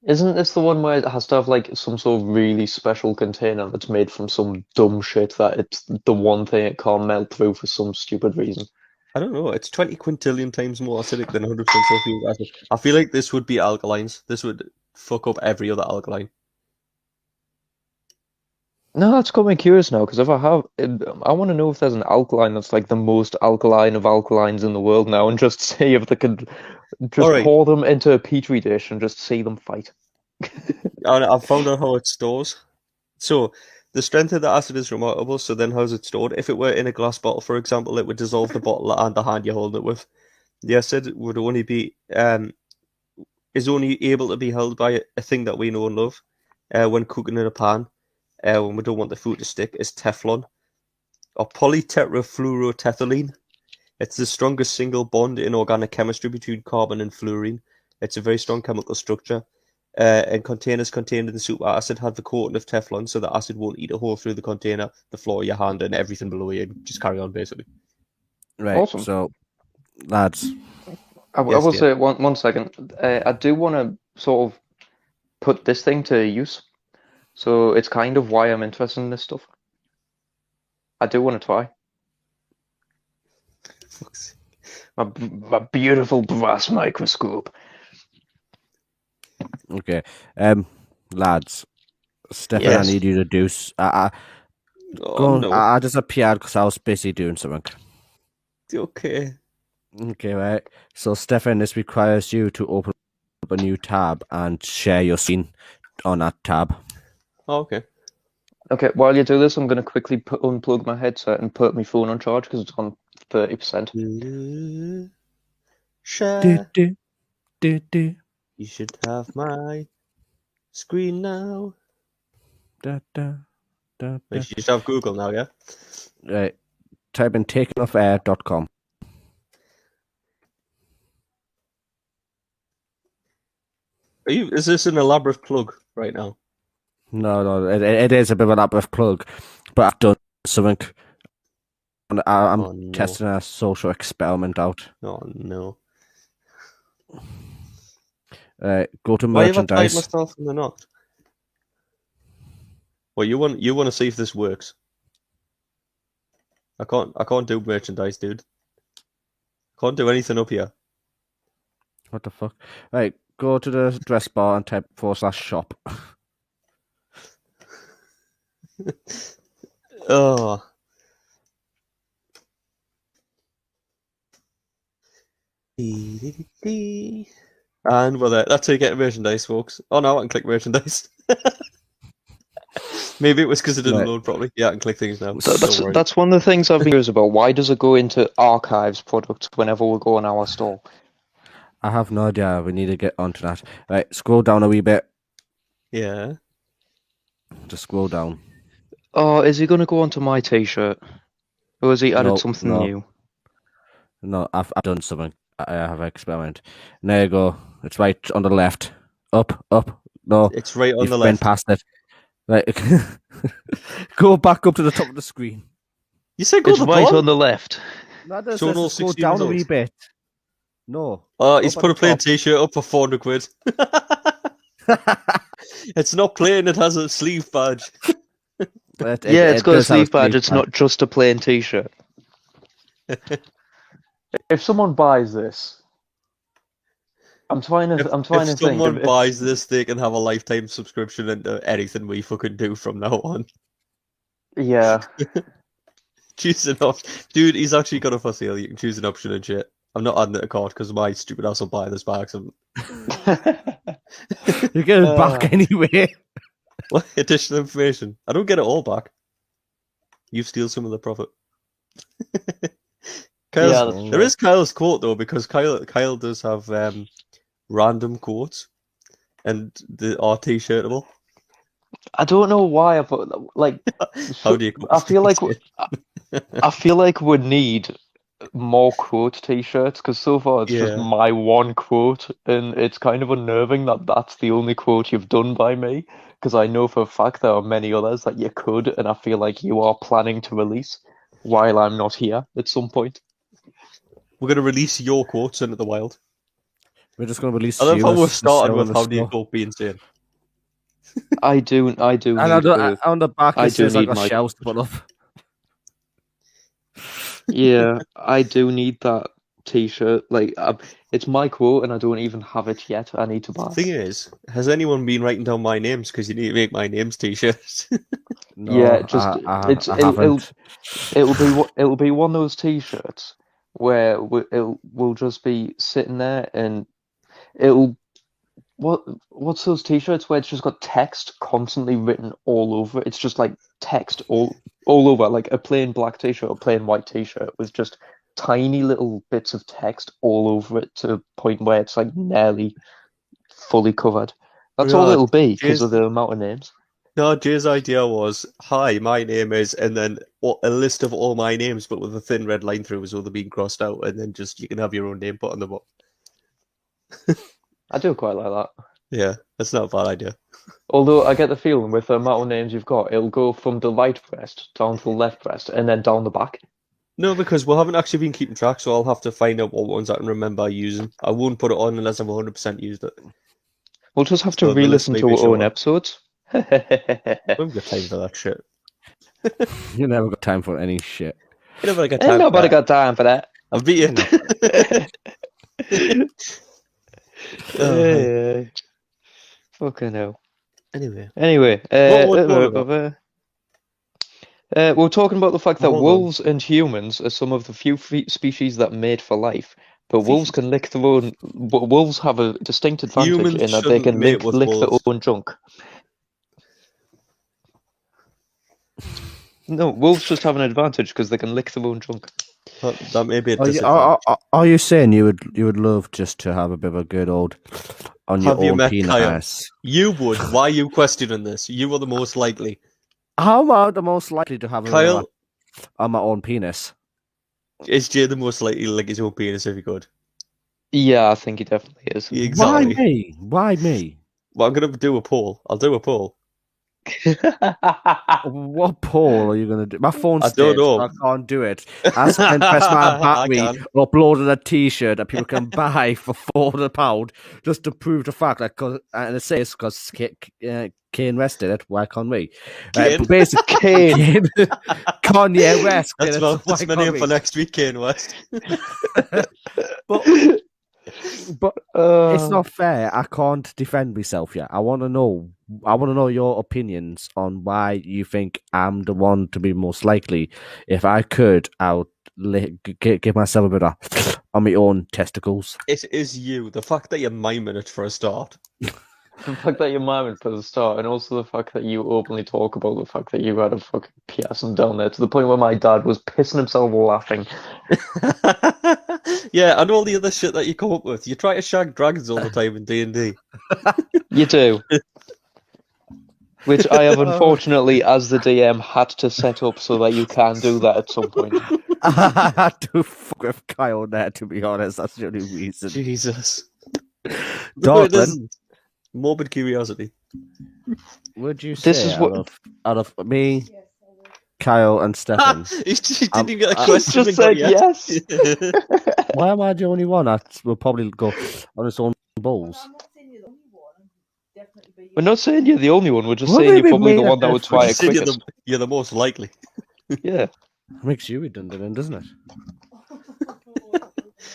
Isn't this the one where it has to have like some sort of really special container that's made from some dumb shit that it's the one thing it can't melt through for some stupid reason?
I don't know. It's 20 quintillion times more acidic than 100% sulfuric acid. I feel like this would be alkalines. This would fuck up every other alkaline.
No, that's got me curious now because if I want to know if there's an alkaline that's like the most alkaline of alkalines in the world now, and just see if they could
All
just
right,
pour them into a petri dish and just see them fight.
and I've found out how it stores. So the strength of the acid is remarkable. So then, how's it stored? If it were in a glass bottle, for example, it would dissolve the bottle and the hand you're holding it with. The acid would only be is only able to be held by a thing that we know and love when cooking in a pan. When we don't want the food to stick, is Teflon or polytetrafluoroethylene. It's the strongest single bond in organic chemistry between carbon and fluorine. It's a very strong chemical structure. And containers contained in the superacid have the coating of Teflon, so the acid won't eat a hole through the container, the floor, your hand, and everything below you. Just carry on, basically.
Right.
Awesome.
So, lads,
I
Yes,
will
dear.
say one second. I do want to sort of put this thing to use. So it's kind of why I'm interested in this stuff. I do want to try. My beautiful brass microscope.
Okay. Lads, Stefan,
Yes.
I need you to do. Go
Oh
on.
no.
I just appeared because I was busy doing something.
Okay.
Okay, right. So, Stefan, this requires you to open up a new tab and share your screen on that tab.
Oh, okay.
Okay, while you do this, I'm going to quickly unplug my headset and put my phone on charge because it's on 30%.
Share.
Do.
You should have my screen now.
Da.
Wait, you should have Google now, yeah?
Right. Type in TakenOffAir.com.
Is this an elaborate plug right now?
No, it is a bit of an elaborate plug, but I've done something. I'm
Oh no.
testing a social experiment out.
Oh no.
Go to
Why have I tied
merchandise.
myself in the knot? Well, you want to see if this works. I can't do merchandise, dude. Can't do anything up here.
What the fuck? Right, go to the address bar and type /shop.
Oh. And we're there. That's how you get merchandise, folks. Oh no, I can click merchandise. Maybe it was because it didn't
Right.
load properly. Yeah, I can click things now.
That's one of the things I've been curious about. Why does it go into archives products whenever we go on our store?
I have no idea. We need to get onto that. Right, scroll down a wee bit.
Yeah.
Just scroll down.
Oh, is he going to go onto my t-shirt? Or has he added
No,
something
no.
new?
No, I've done something. I have an experiment. There you go. It's right on the left. Up. No,
It's right on
you've
the
been
left.
past it. Right. Go back up to the top of the screen.
You said go
It's
to the
right
bottom?
on the left.
No, there's
Show all
go
16
down a wee
results.
bit. No.
He's
Up
put
at
a plain
the
t-shirt up for 400 quid.
top.
It's not plain, it has a sleeve badge.
Yeah, it's got a
does have
sleeve badge. It's not just a plain t-shirt. If someone buys this, I'm trying to
If
think.
someone buys this, they can have a lifetime subscription into anything we fucking do from now on.
Yeah.
Choose an option. Dude, he's actually got it for sale. You can choose an option and shit. I'm not adding it to cart because my stupid ass will buy this by accident.
You get it back anyway.
What? Additional information. I don't get it all back. You steal some of the profit.
Yeah,
There is Kyle's quote though, because Kyle does have random quotes, and they are t-shirtable.
I don't know why, but like,
How do you?
I feel like we need more quote t-shirts because so far it's just
Yeah.
my one quote, and it's kind of unnerving that that's the only quote you've done by me because I know for a fact there are many others that you could, and I feel like you are planning to release while I'm not here at some point.
We're gonna release your quotes into the wild.
We're just going to release
I love how
you
we've
as
started
show
with
in
how
the
do you
store.
quote being insane.
I do
And
need
on the back
I
it
do
says like
need
a
my
shelves put up.
yeah, I do need that t-shirt. Like, it's my quote, and I don't even have it yet. I need to buy.
Thing is, has anyone been writing down my names? Because you need to make my names t-shirts.
No,
Yeah, just
I haven't.
it'll be one of those t-shirts where we'll just be sitting there, and it'll what's those t-shirts where it's just got text constantly written all over it? It's just like text all over, like a plain black t-shirt or plain white t-shirt with just tiny little bits of text all over it to a point where it's like nearly fully covered. That's all
Yeah,
it'll be because
Jay's,
of the amount of names.
no, Jay's idea was, hi, my name is, and then a list of all my names, but with a thin red line through as though they're being crossed out, and then just you can have your own name put on the bottom.
I do quite like that.
Yeah, that's not a bad idea.
Although I get the feeling with the amount of names you've got, it'll go from the right breast down to the left breast and then down the back.
No, because we haven't actually been keeping track, so I'll have to find out what ones I can remember using. I won't put it on unless I've 100% used it.
We'll just have
So
to
the list
re-listen
may
to
be
our own
shorter.
episodes.
We haven't got time for that shit.
You never got time for any shit.
You never got
Ain't
time for
nobody
that.
got time for that.
I'll beat you.
Fucking hell.
Anyway,
Anyway,
what we're talking about?
we're talking about the fact that
Hold on.
wolves and humans are some of the few species that mate for life. But wolves can lick their own. Wolves have a distinct advantage
Humans
in that they
shouldn't
can
mate with
lick their
wolves.
own junk. No, wolves just have an advantage because they can lick their own junk.
That may be a
Are you,
disadvantage.
are you saying you would love just to have a bit of a good old on your
Have you
own
met
penis?
Kyle? You would. Why are you questioning this? You are the most likely.
How am I the most likely to have
Kyle,
on my own penis?
is Jay the most likely to lick his own penis if he could?
Yeah, I think he definitely is.
Exactly.
Why me? Why me?
Well, I'm going to do a poll. I'll do a poll.
What poll are you going to do? My phone's
I don't
dead, so
know.
I can't do it. I can press my
I
battery,
can.
uploading a T-shirt that people can buy for £400 just to prove the fact that, and it says because Kane West did it, why can't we?
Kane?
But basically,
Kane.
Kanye West did
That's
it, so
about
why
this many
can't
for
we?
next week, Kane West.
But it's not fair. I can't defend myself yet. I want to know your opinions on why you think I'm the one to be most likely. If I could, I would give myself a bit of on my own testicles.
It is you. The fact that you're miming it for a start.
The fact that you're miming for the start, and also the fact that you openly talk about the fact that you had a fucking piercing down there to the point where my dad was pissing himself laughing.
Yeah, and all the other shit that you come up with. You try to shag dragons all the time in D&D.
You do. Which I have unfortunately, as the DM, had to set up so that you can do that at some point.
I had to fuck with Kyle there, to be honest. That's the only reason.
Jesus.
Dalton,
It isn't. Morbid curiosity.
would you
This
say
is what-
out of me,
Yes, I will.
Kyle, and Stefan?
He didn't even get a
I
question.
just
and got
said
yes.
Why am I the only one that will probably go on its own balls?
I'm not saying you're the only one. I'm definitely be
We're not saying you're the only one, we're just
What
saying
do
you're
you
probably
mean
the
a
one that would
difference?
try
We're
it
just saying
quickest.
you're the most likely.
Yeah.
Makes you redundant, then, doesn't it?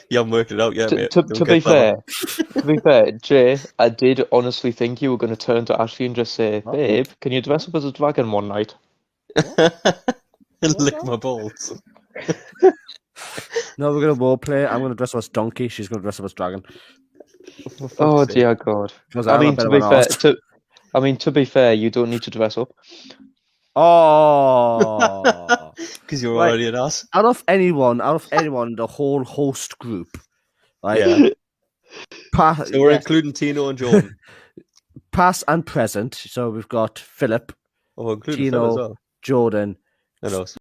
You haven't worked it out yet, mate.
To
Don't
be
get clever.
fair, Jay, I did honestly think you were going to turn to Ashley and just say, "Babe, can you dress up as a dragon one night?"
Lick my balls.
No, we're gonna role play. I'm gonna dress up as donkey. She's gonna dress up as dragon.
For fuck's
Oh
sake.
dear God.
Because
I
I'm a
mean,
bit
to
of
be
an
fair,
arse.
to be fair, you don't need to dress up.
Oh,
Because you're
Right.
already an ass.
out of anyone, the whole host group, right?
Yeah.
Past,
So we're including Tino and Jordan.
past and present. So we've got Philip,
Oh, including
Tino,
Phil as well.
Jordan,
And us.